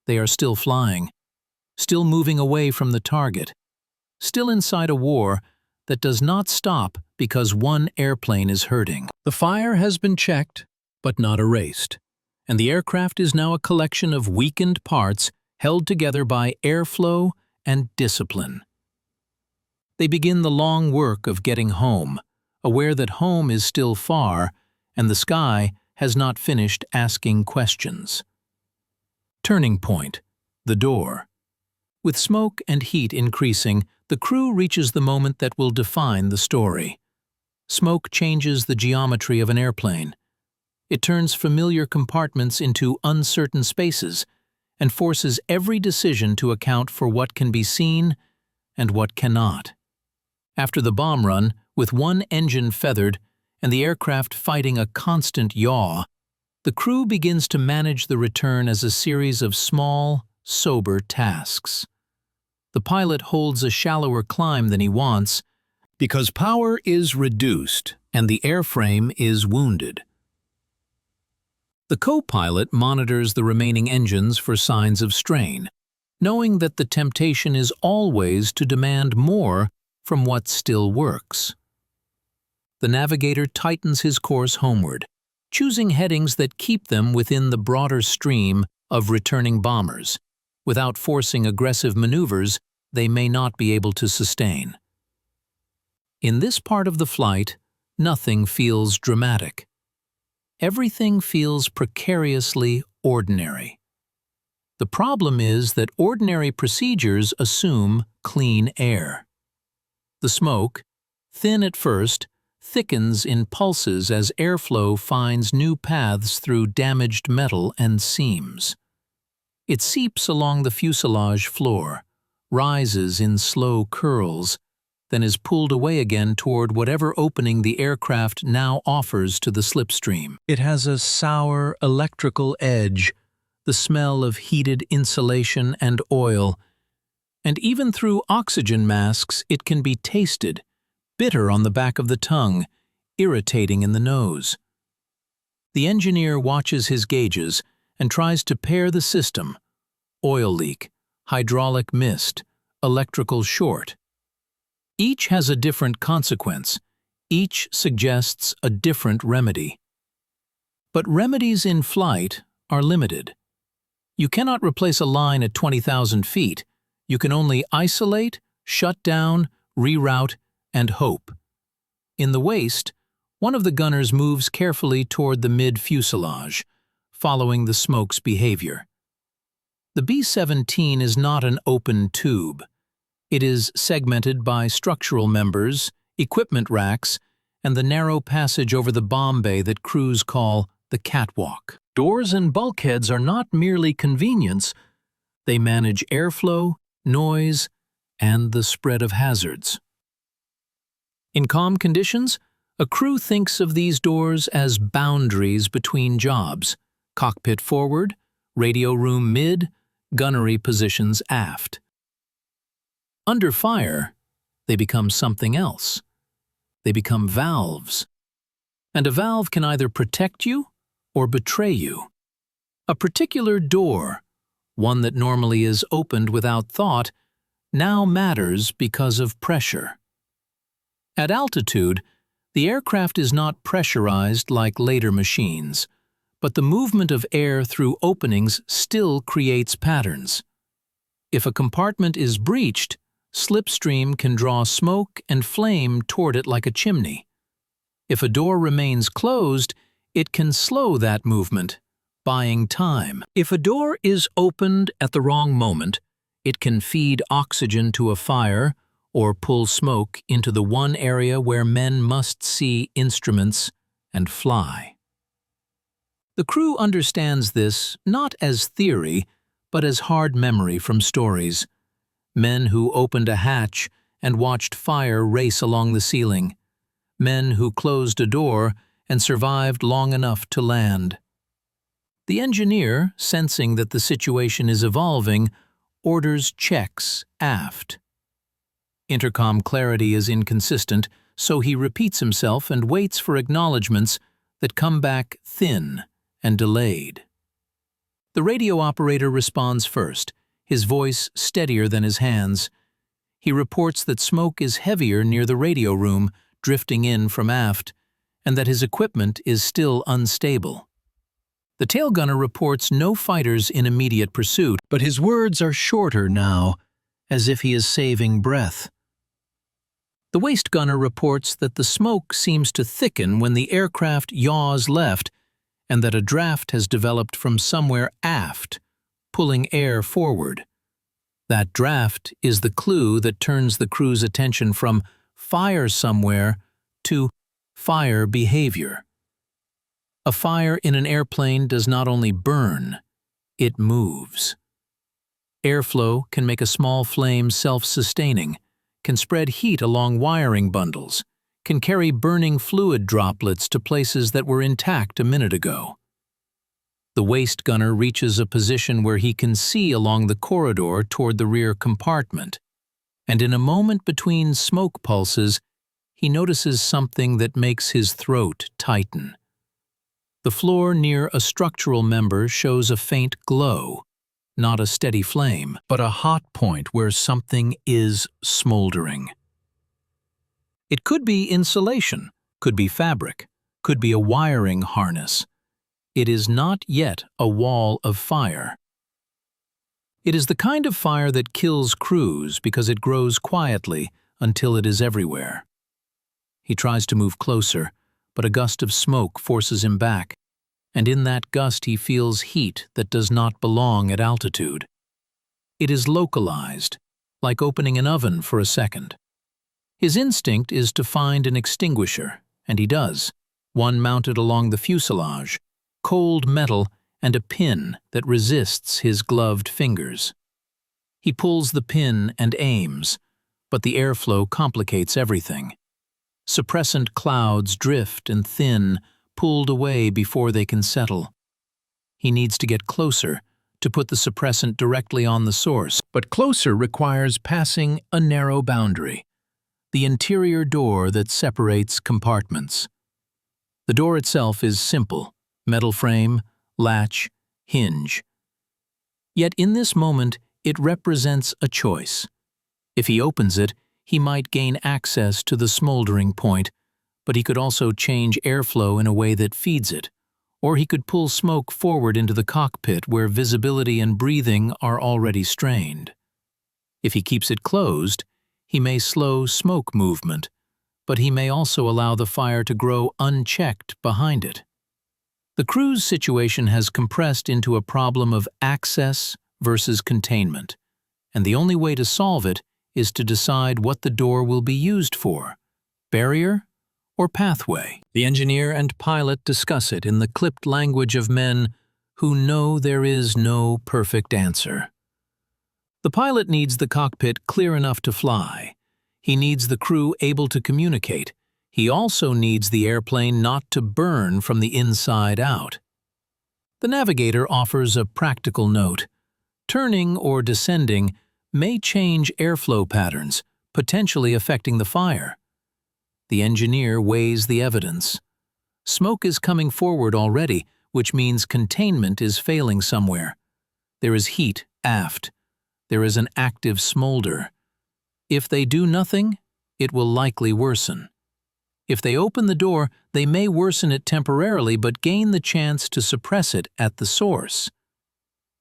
They are still flying, still moving away from the target, still inside a war that does not stop because one airplane is hurting. The fire has been checked, but not erased, and the aircraft is now a collection of weakened parts held together by airflow and discipline. They begin the long work of getting home, aware that home is still far and the sky has not finished asking questions. Turning point, the door. With smoke and heat increasing, the crew reaches the moment that will define the story. Smoke changes the geometry of an airplane. It turns familiar compartments into uncertain spaces and forces every decision to account for what can be seen and what cannot. After the bomb run, with one engine feathered and the aircraft fighting a constant yaw, the crew begins to manage the return as a series of small, sober tasks. The pilot holds a shallower climb than he wants because power is reduced and the airframe is wounded. The co-pilot monitors the remaining engines for signs of strain, knowing that the temptation is always to demand more from what still works. The navigator tightens his course homeward, choosing headings that keep them within the broader stream of returning bombers, without forcing aggressive maneuvers they may not be able to sustain. In this part of the flight, nothing feels dramatic. Everything feels precariously ordinary. The problem is that ordinary procedures assume clean air. The smoke, thin at first, thickens in pulses as airflow finds new paths through damaged metal and seams. It seeps along the fuselage floor, rises in slow curls, then is pulled away again toward whatever opening the aircraft now offers to the slipstream. It has a sour electrical edge, the smell of heated insulation and oil, and even through oxygen masks it can be tasted, bitter on the back of the tongue, irritating in the nose. The engineer watches his gauges and tries to pair the system: oil leak, hydraulic mist, electrical short. Each has a different consequence. Each suggests a different remedy. But remedies in flight are limited. You cannot replace a line at 20,000 feet. You can only isolate, shut down, reroute, and hope. In the waist, one of the gunners moves carefully toward the mid-fuselage, following the smoke's behavior. The B-17 is not an open tube. It is segmented by structural members, equipment racks, and the narrow passage over the bomb bay that crews call the catwalk. Doors and bulkheads are not merely convenience. They manage airflow, noise, and the spread of hazards. In calm conditions, a crew thinks of these doors as boundaries between jobs: cockpit forward, radio room mid, gunnery positions aft. Under fire, they become something else. They become valves. And a valve can either protect you or betray you. A particular door, one that normally is opened without thought, now matters because of pressure. At altitude, the aircraft is not pressurized like later machines, but the movement of air through openings still creates patterns. If a compartment is breached, slipstream can draw smoke and flame toward it like a chimney. If a door remains closed, it can slow that movement, buying time. If a door is opened at the wrong moment, it can feed oxygen to a fire or pull smoke into the one area where men must see instruments and fly. The crew understands this not as theory, but as hard memory from stories. Men who opened a hatch and watched fire race along the ceiling. Men who closed a door and survived long enough to land. The engineer, sensing that the situation is evolving, orders checks aft. Intercom clarity is inconsistent, so he repeats himself and waits for acknowledgments that come back thin and delayed. The radio operator responds first, his voice steadier than his hands. He reports that smoke is heavier near the radio room, drifting in from aft, and that his equipment is still unstable. The tail gunner reports no fighters in immediate pursuit, but his words are shorter now, as if he is saving breath. The waist gunner reports that the smoke seems to thicken when the aircraft yaws left and that a draft has developed from somewhere aft, pulling air forward. That draft is the clue that turns the crew's attention from fire somewhere to fire behavior. A fire in an airplane does not only burn, it moves. Airflow can make a small flame self-sustaining, can spread heat along wiring bundles, can carry burning fluid droplets to places that were intact a minute ago. The waist gunner reaches a position where he can see along the corridor toward the rear compartment, and in a moment between smoke pulses, he notices something that makes his throat tighten. The floor near a structural member shows a faint glow, not a steady flame, but a hot point where something is smoldering. It could be insulation, could be fabric, could be a wiring harness. It is not yet a wall of fire. It is the kind of fire that kills crews because it grows quietly until it is everywhere. He tries to move closer, but a gust of smoke forces him back, and in that gust he feels heat that does not belong at altitude. It is localized, like opening an oven for a second. His instinct is to find an extinguisher, and he does, one mounted along the fuselage, cold metal and a pin that resists his gloved fingers. He pulls the pin and aims, but the airflow complicates everything. Suppressant clouds drift and thin, pulled away before they can settle. He needs to get closer to put the suppressant directly on the source, but closer requires passing a narrow boundary, the interior door that separates compartments. The door itself is simple, metal frame, latch, hinge. Yet in this moment, it represents a choice. If he opens it, he might gain access to the smoldering point, but he could also change airflow in a way that feeds it, or he could pull smoke forward into the cockpit where visibility and breathing are already strained. If he keeps it closed, he may slow smoke movement, but he may also allow the fire to grow unchecked behind it. The crew's situation has compressed into a problem of access versus containment, and the only way to solve it is to decide what the door will be used for, barrier or pathway. The engineer and pilot discuss it in the clipped language of men who know there is no perfect answer. The pilot needs the cockpit clear enough to fly. He needs the crew able to communicate. He also needs the airplane not to burn from the inside out. The navigator offers a practical note. Turning or descending may change airflow patterns, potentially affecting the fire. The engineer weighs the evidence. Smoke is coming forward already, which means containment is failing somewhere. There is heat aft. There is an active smolder. If they do nothing, it will likely worsen. If they open the door, they may worsen it temporarily but gain the chance to suppress it at the source.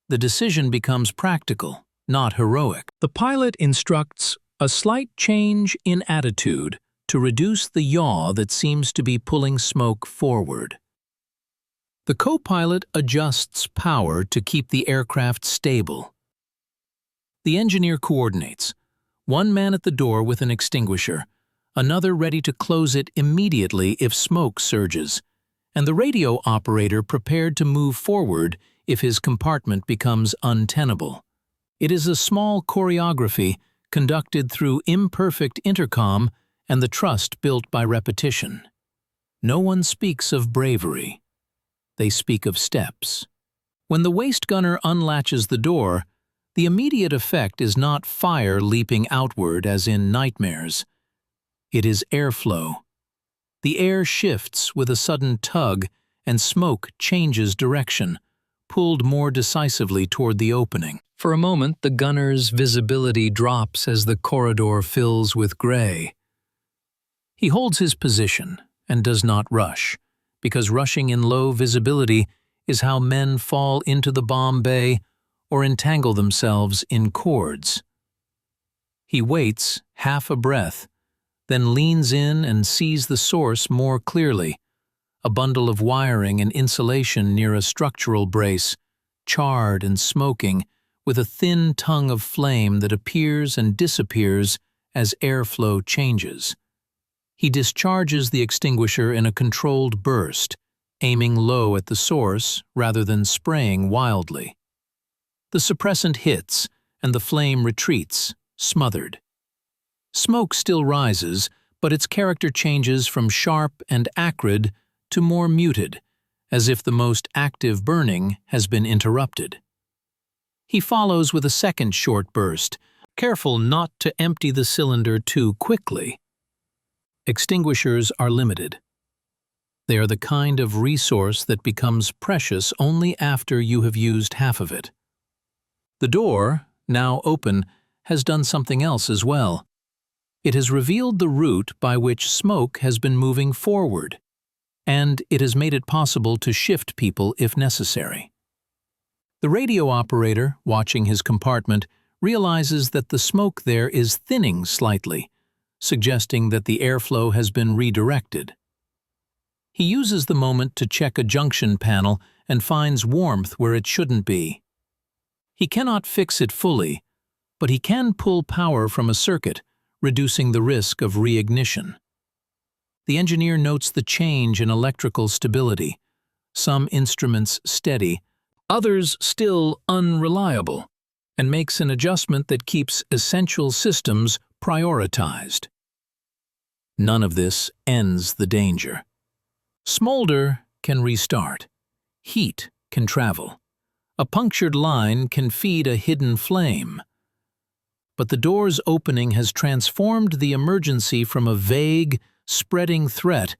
The decision becomes practical, not heroic. The pilot instructs a slight change in attitude to reduce the yaw that seems to be pulling smoke forward. The co-pilot adjusts power to keep the aircraft stable. The engineer coordinates, one man at the door with an extinguisher, another ready to close it immediately if smoke surges, and the radio operator prepared to move forward if his compartment becomes untenable. It is a small choreography conducted through imperfect intercom and the trust built by repetition. No one speaks of bravery. They speak of steps. When the waist gunner unlatches the door, the immediate effect is not fire leaping outward as in nightmares. It is airflow. The air shifts with a sudden tug and smoke changes direction, pulled more decisively toward the opening. For a moment, the gunner's visibility drops as the corridor fills with gray. He holds his position and does not rush, because rushing in low visibility is how men fall into the bomb bay or entangle themselves in cords. He waits, half a breath, then leans in and sees the source more clearly, a bundle of wiring and insulation near a structural brace, charred and smoking, with a thin tongue of flame that appears and disappears as airflow changes. He discharges the extinguisher in a controlled burst, aiming low at the source rather than spraying wildly. The suppressant hits, and the flame retreats, smothered. Smoke still rises, but its character changes from sharp and acrid to more muted, as if the most active burning has been interrupted. He follows with a second short burst, careful not to empty the cylinder too quickly. Extinguishers are limited. They are the kind of resource that becomes precious only after you have used half of it. The door, now open, has done something else as well. It has revealed the route by which smoke has been moving forward, and it has made it possible to shift people if necessary. The radio operator, watching his compartment, realizes that the smoke there is thinning slightly, suggesting that the airflow has been redirected. He uses the moment to check a junction panel and finds warmth where it shouldn't be. He cannot fix it fully, but he can pull power from a circuit, reducing the risk of reignition. The engineer notes the change in electrical stability, some instruments steady, others still unreliable, and makes an adjustment that keeps essential systems prioritized. None of this ends the danger. Smolder can restart. Heat can travel. A punctured line can feed a hidden flame. But the door's opening has transformed the emergency from a vague, spreading threat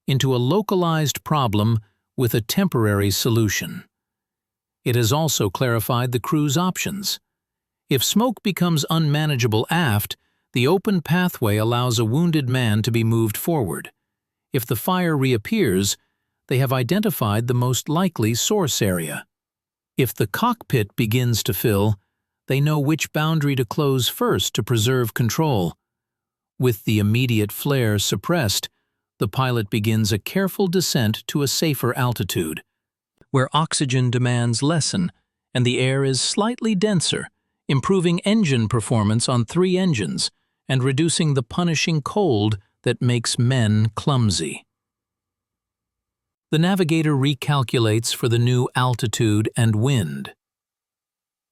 into a localized problem with a temporary solution. It has also clarified the crew's options. If smoke becomes unmanageable aft, the open pathway allows a wounded man to be moved forward. If the fire reappears, they have identified the most likely source area. If the cockpit begins to fill, they know which boundary to close first to preserve control. With the immediate flare suppressed, the pilot begins a careful descent to a safer altitude, where oxygen demands lessen and the air is slightly denser, improving engine performance on 3 engines and reducing the punishing cold that makes men clumsy. The navigator recalculates for the new altitude and wind.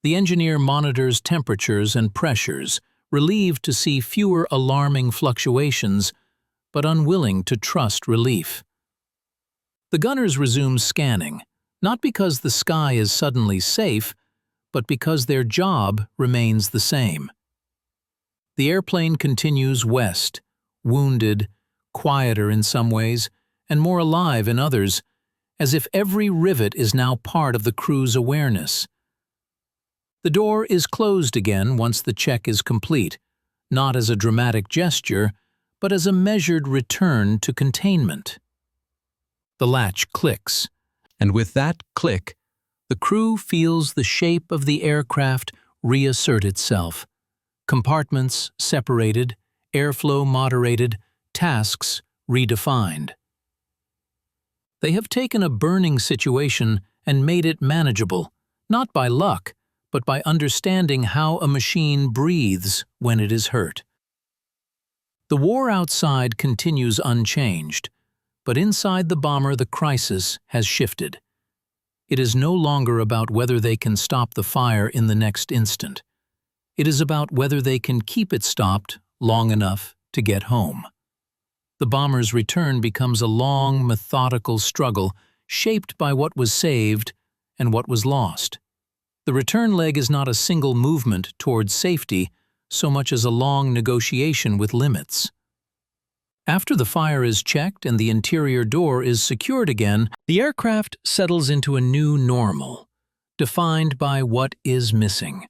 The engineer monitors temperatures and pressures, relieved to see fewer alarming fluctuations, but unwilling to trust relief. The gunners resume scanning, not because the sky is suddenly safe, but because their job remains the same. The airplane continues west, wounded, quieter in some ways, and more alive in others, as if every rivet is now part of the crew's awareness. The door is closed again once the check is complete, not as a dramatic gesture, but as a measured return to containment. The latch clicks, and with that click, the crew feels the shape of the aircraft reassert itself. Compartments separated, airflow moderated, tasks redefined. They have taken a burning situation and made it manageable, not by luck, but by understanding how a machine breathes when it is hurt. The war outside continues unchanged, but inside the bomber the crisis has shifted. It is no longer about whether they can stop the fire in the next instant. It is about whether they can keep it stopped long enough to get home. The bomber's return becomes a long, methodical struggle shaped by what was saved and what was lost. The return leg is not a single movement towards safety so much as a long negotiation with limits. After the fire is checked and the interior door is secured again, the aircraft settles into a new normal, defined by what is missing.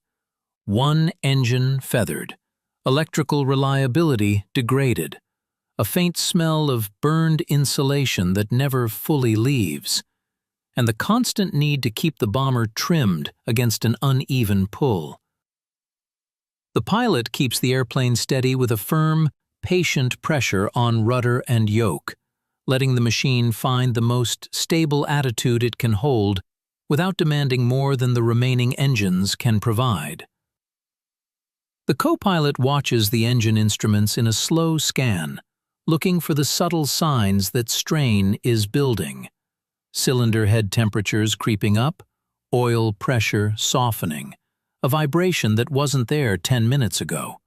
One engine feathered, electrical reliability degraded, a faint smell of burned insulation that never fully leaves, and the constant need to keep the bomber trimmed against an uneven pull. The pilot keeps the airplane steady with a firm, patient pressure on rudder and yoke, letting the machine find the most stable attitude it can hold without demanding more than the remaining engines can provide. The co-pilot watches the engine instruments in a slow scan, looking for the subtle signs that strain is building. Cylinder head temperatures creeping up, oil pressure softening, a vibration that wasn't there 10 minutes ago.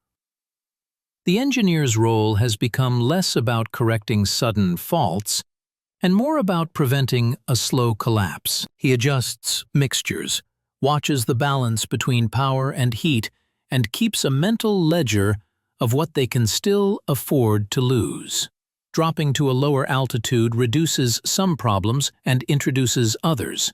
The engineer's role has become less about correcting sudden faults and more about preventing a slow collapse. He adjusts mixtures, watches the balance between power and heat, and keeps a mental ledger of what they can still afford to lose. Dropping to a lower altitude reduces some problems and introduces others.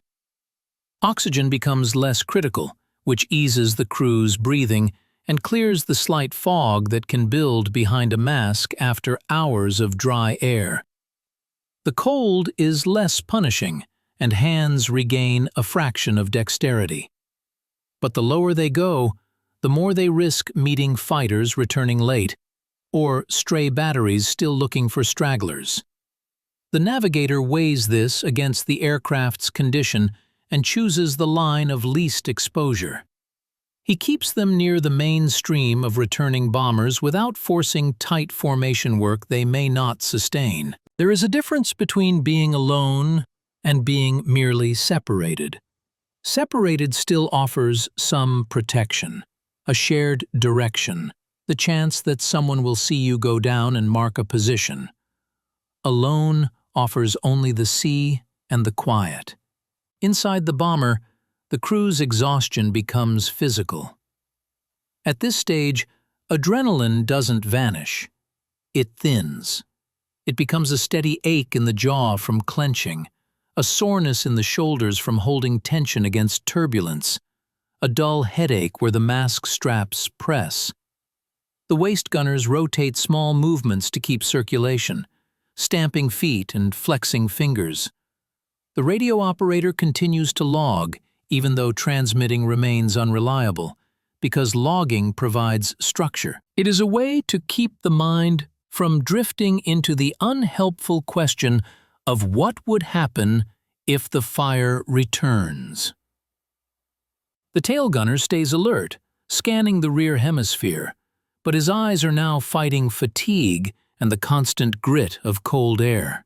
Oxygen becomes less critical, which eases the crew's breathing and clears the slight fog that can build behind a mask after hours of dry air. The cold is less punishing, and hands regain a fraction of dexterity. But the lower they go, the more they risk meeting fighters returning late, or stray batteries still looking for stragglers. The navigator weighs this against the aircraft's condition and chooses the line of least exposure. He keeps them near the main stream of returning bombers without forcing tight formation work they may not sustain. There is a difference between being alone and being merely separated. Separated still offers some protection, a shared direction, the chance that someone will see you go down and mark a position. Alone offers only the sea and the quiet. Inside the bomber, the crew's exhaustion becomes physical. At this stage, adrenaline doesn't vanish. It thins. It becomes a steady ache in the jaw from clenching, a soreness in the shoulders from holding tension against turbulence, a dull headache where the mask straps press. The waist gunners rotate small movements to keep circulation, stamping feet and flexing fingers. The radio operator continues to log, even though transmitting remains unreliable, because logging provides structure. It is a way to keep the mind from drifting into the unhelpful question of what would happen if the fire returns. The tail gunner stays alert, scanning the rear hemisphere, but his eyes are now fighting fatigue and the constant grit of cold air.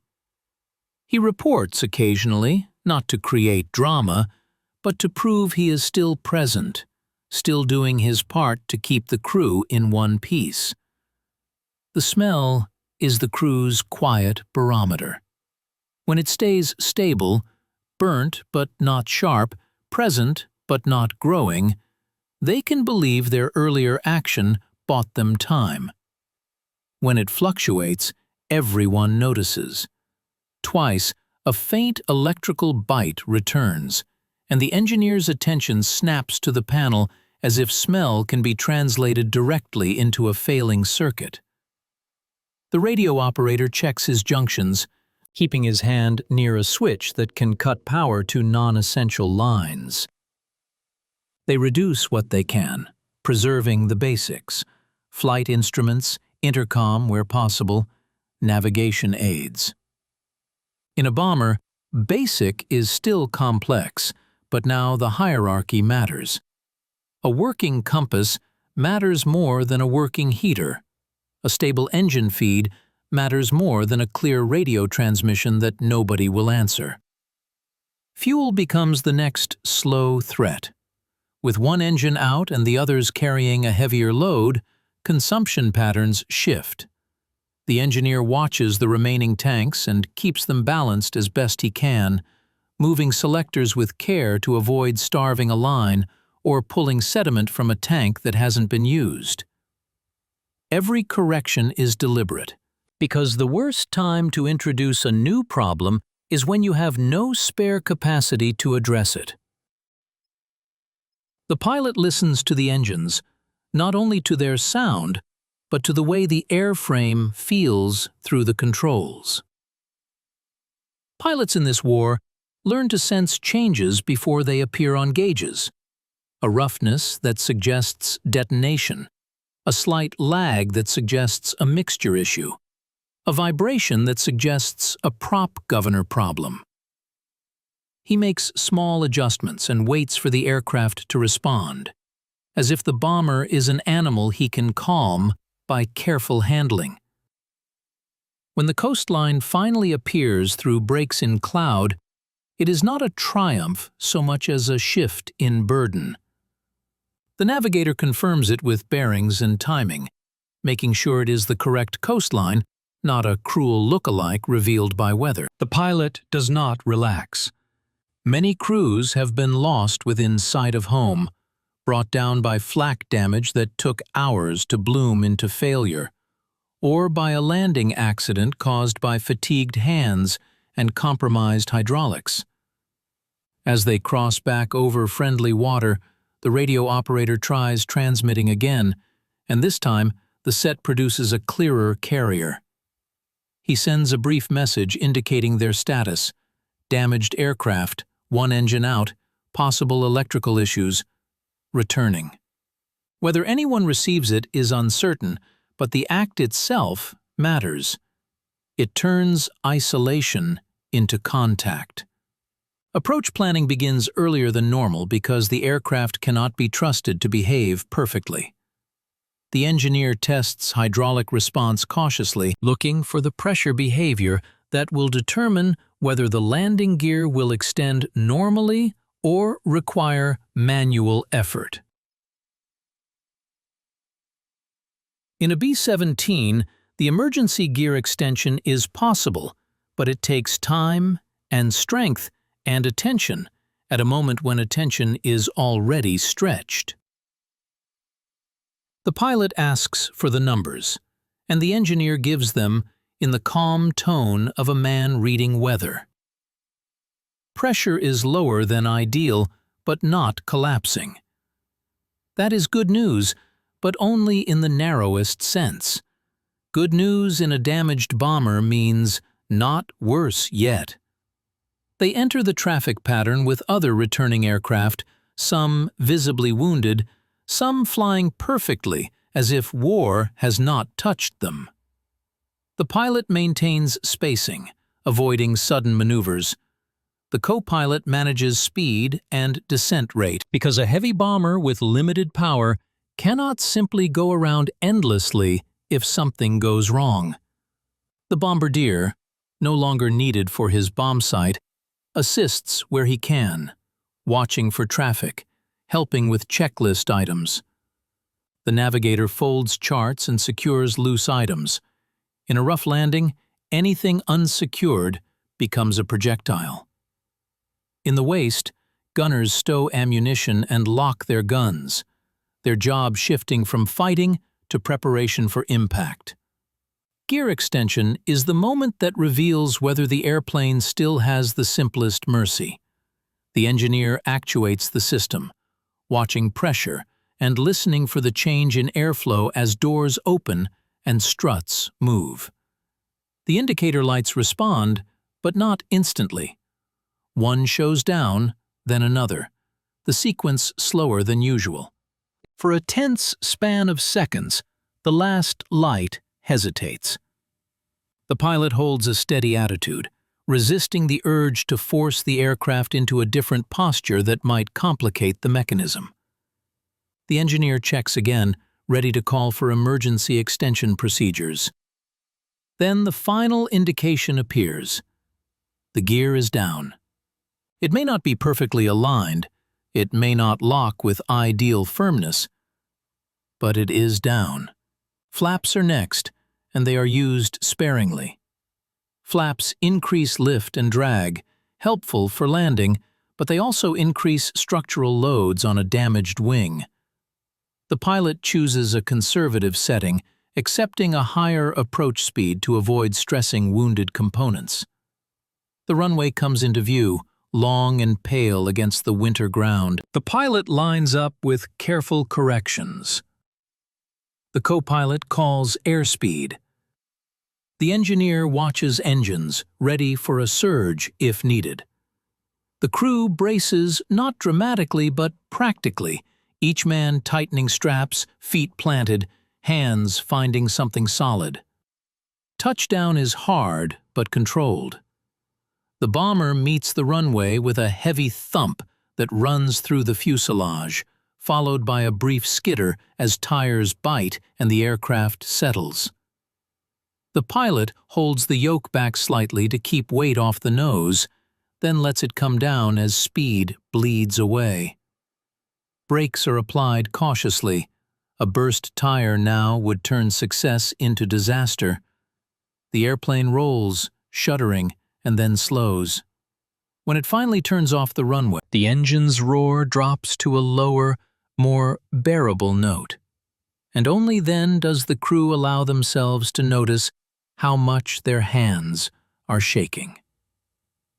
He reports occasionally, not to create drama, but to prove he is still present, still doing his part to keep the crew in one piece. The smell is the crew's quiet barometer. When it stays stable, burnt but not sharp, present but not growing, they can believe their earlier action bought them time. When it fluctuates, everyone notices. Twice, a faint electrical bite returns, and the engineer's attention snaps to the panel as if smell can be translated directly into a failing circuit. The radio operator checks his junctions, keeping his hand near a switch that can cut power to non-essential lines. They reduce what they can, preserving the basics: flight instruments, intercom where possible, navigation aids. In a bomber, basic is still complex, but now the hierarchy matters. A working compass matters more than a working heater. A stable engine feed matters more than a clear radio transmission that nobody will answer. Fuel becomes the next slow threat. With one engine out and the others carrying a heavier load, consumption patterns shift. The engineer watches the remaining tanks and keeps them balanced as best he can, moving selectors with care to avoid starving a line or pulling sediment from a tank that hasn't been used. Every correction is deliberate, because the worst time to introduce a new problem is when you have no spare capacity to address it. The pilot listens to the engines, not only to their sound, but to the way the airframe feels through the controls. Pilots in this war learn to sense changes before they appear on gauges. A roughness that suggests detonation, a slight lag that suggests a mixture issue, a vibration that suggests a prop governor problem. He makes small adjustments and waits for the aircraft to respond, as if the bomber is an animal he can calm by careful handling. When the coastline finally appears through breaks in cloud, it is not a triumph so much as a shift in burden. The navigator confirms it with bearings and timing, making sure it is the correct coastline, not a cruel look-alike revealed by weather. The pilot does not relax. Many crews have been lost within sight of home, brought down by flak damage that took hours to bloom into failure, or by a landing accident caused by fatigued hands and compromised hydraulics. As they cross back over friendly water, the radio operator tries transmitting again, and this time the set produces a clearer carrier. He sends a brief message indicating their status: damaged aircraft, one engine out, possible electrical issues, returning. Whether anyone receives it is uncertain, but the act itself matters. It turns isolation into contact. Approach planning begins earlier than normal because the aircraft cannot be trusted to behave perfectly. The engineer tests hydraulic response cautiously, looking for the pressure behavior that will determine whether the landing gear will extend normally or require manual effort. In a B-17, the emergency gear extension is possible, but it takes time and strength and attention at a moment when attention is already stretched. The pilot asks for the numbers, and the engineer gives them in the calm tone of a man reading weather. Pressure is lower than ideal, but not collapsing. That is good news, but only in the narrowest sense. Good news in a damaged bomber means not worse yet. They enter the traffic pattern with other returning aircraft, some visibly wounded, some flying perfectly as if war has not touched them. The pilot maintains spacing, avoiding sudden maneuvers. The co-pilot manages speed and descent rate, because a heavy bomber with limited power cannot simply go around endlessly if something goes wrong. The bombardier, no longer needed for his bomb sight, assists where he can, watching for traffic, helping with checklist items. The navigator folds charts and secures loose items. In a rough landing, anything unsecured becomes a projectile. In the waist, gunners stow ammunition and lock their guns, their job shifting from fighting to preparation for impact. Gear extension is the moment that reveals whether the airplane still has the simplest mercy. The engineer actuates the system, watching pressure and listening for the change in airflow as doors open and struts move. The indicator lights respond, but not instantly. One shows down, then another, the sequence slower than usual. For a tense span of seconds, the last light hesitates. The pilot holds a steady attitude, resisting the urge to force the aircraft into a different posture that might complicate the mechanism. The engineer checks again, ready to call for emergency extension procedures. Then the final indication appears. The gear is down. It may not be perfectly aligned, it may not lock with ideal firmness, but it is down. Flaps are next, and they are used sparingly. Flaps increase lift and drag, helpful for landing, but they also increase structural loads on a damaged wing. The pilot chooses a conservative setting, accepting a higher approach speed to avoid stressing wounded components. The runway comes into view, long and pale against the winter ground. The pilot lines up with careful corrections. The co-pilot calls airspeed. The engineer watches engines, ready for a surge if needed. The crew braces not dramatically but practically, each man tightening straps, feet planted, hands finding something solid. Touchdown is hard but controlled. The bomber meets the runway with a heavy thump that runs through the fuselage, followed by a brief skitter as tires bite and the aircraft settles. The pilot holds the yoke back slightly to keep weight off the nose, then lets it come down as speed bleeds away. Brakes are applied cautiously. A burst tire now would turn success into disaster. The airplane rolls, shuddering, and then slows. When it finally turns off the runway, the engine's roar drops to a lower, more bearable note. And only then does the crew allow themselves to notice how much their hands are shaking.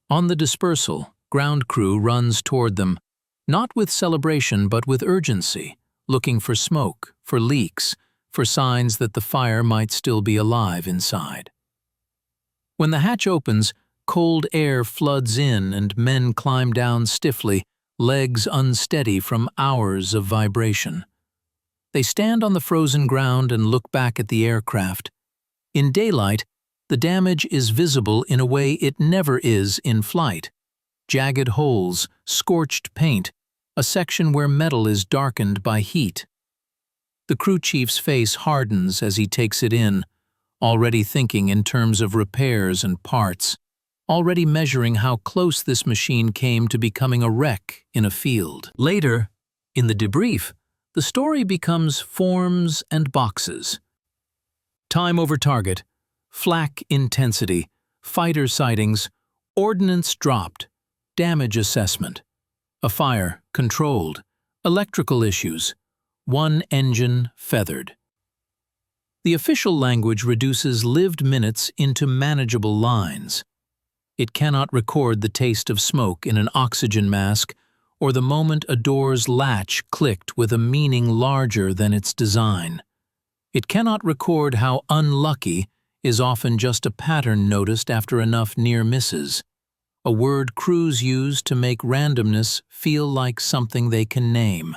On the dispersal, ground crew runs toward them, not with celebration but with urgency, looking for smoke, for leaks, for signs that the fire might still be alive inside. When the hatch opens, cold air floods in and men climb down stiffly, legs unsteady from hours of vibration. They stand on the frozen ground and look back at the aircraft. In daylight, the damage is visible in a way it never is in flight. Jagged holes, scorched paint, a section where metal is darkened by heat. The crew chief's face hardens as he takes it in, already thinking in terms of repairs and parts, already measuring how close this machine came to becoming a wreck in a field. Later, in the debrief, the story becomes forms and boxes. Time over target, flak intensity, fighter sightings, ordnance dropped, damage assessment, a fire controlled, electrical issues, one engine feathered. The official language reduces lived minutes into manageable lines. It cannot record the taste of smoke in an oxygen mask or the moment a door's latch clicked with a meaning larger than its design. It cannot record how unlucky is often just a pattern noticed after enough near misses, a word crews use to make randomness feel like something they can name.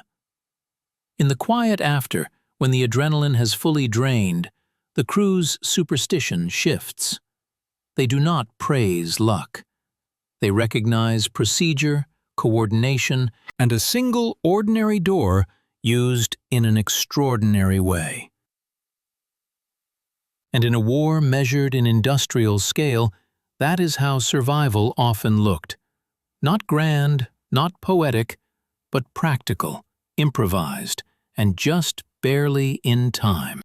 In the quiet after, when the adrenaline has fully drained, the crew's superstition shifts. They do not praise luck. They recognize procedure, coordination, and a single ordinary door used in an extraordinary way. And in a war measured in industrial scale, that is how survival often looked. Not grand, not poetic, but practical, improvised, and just barely in time.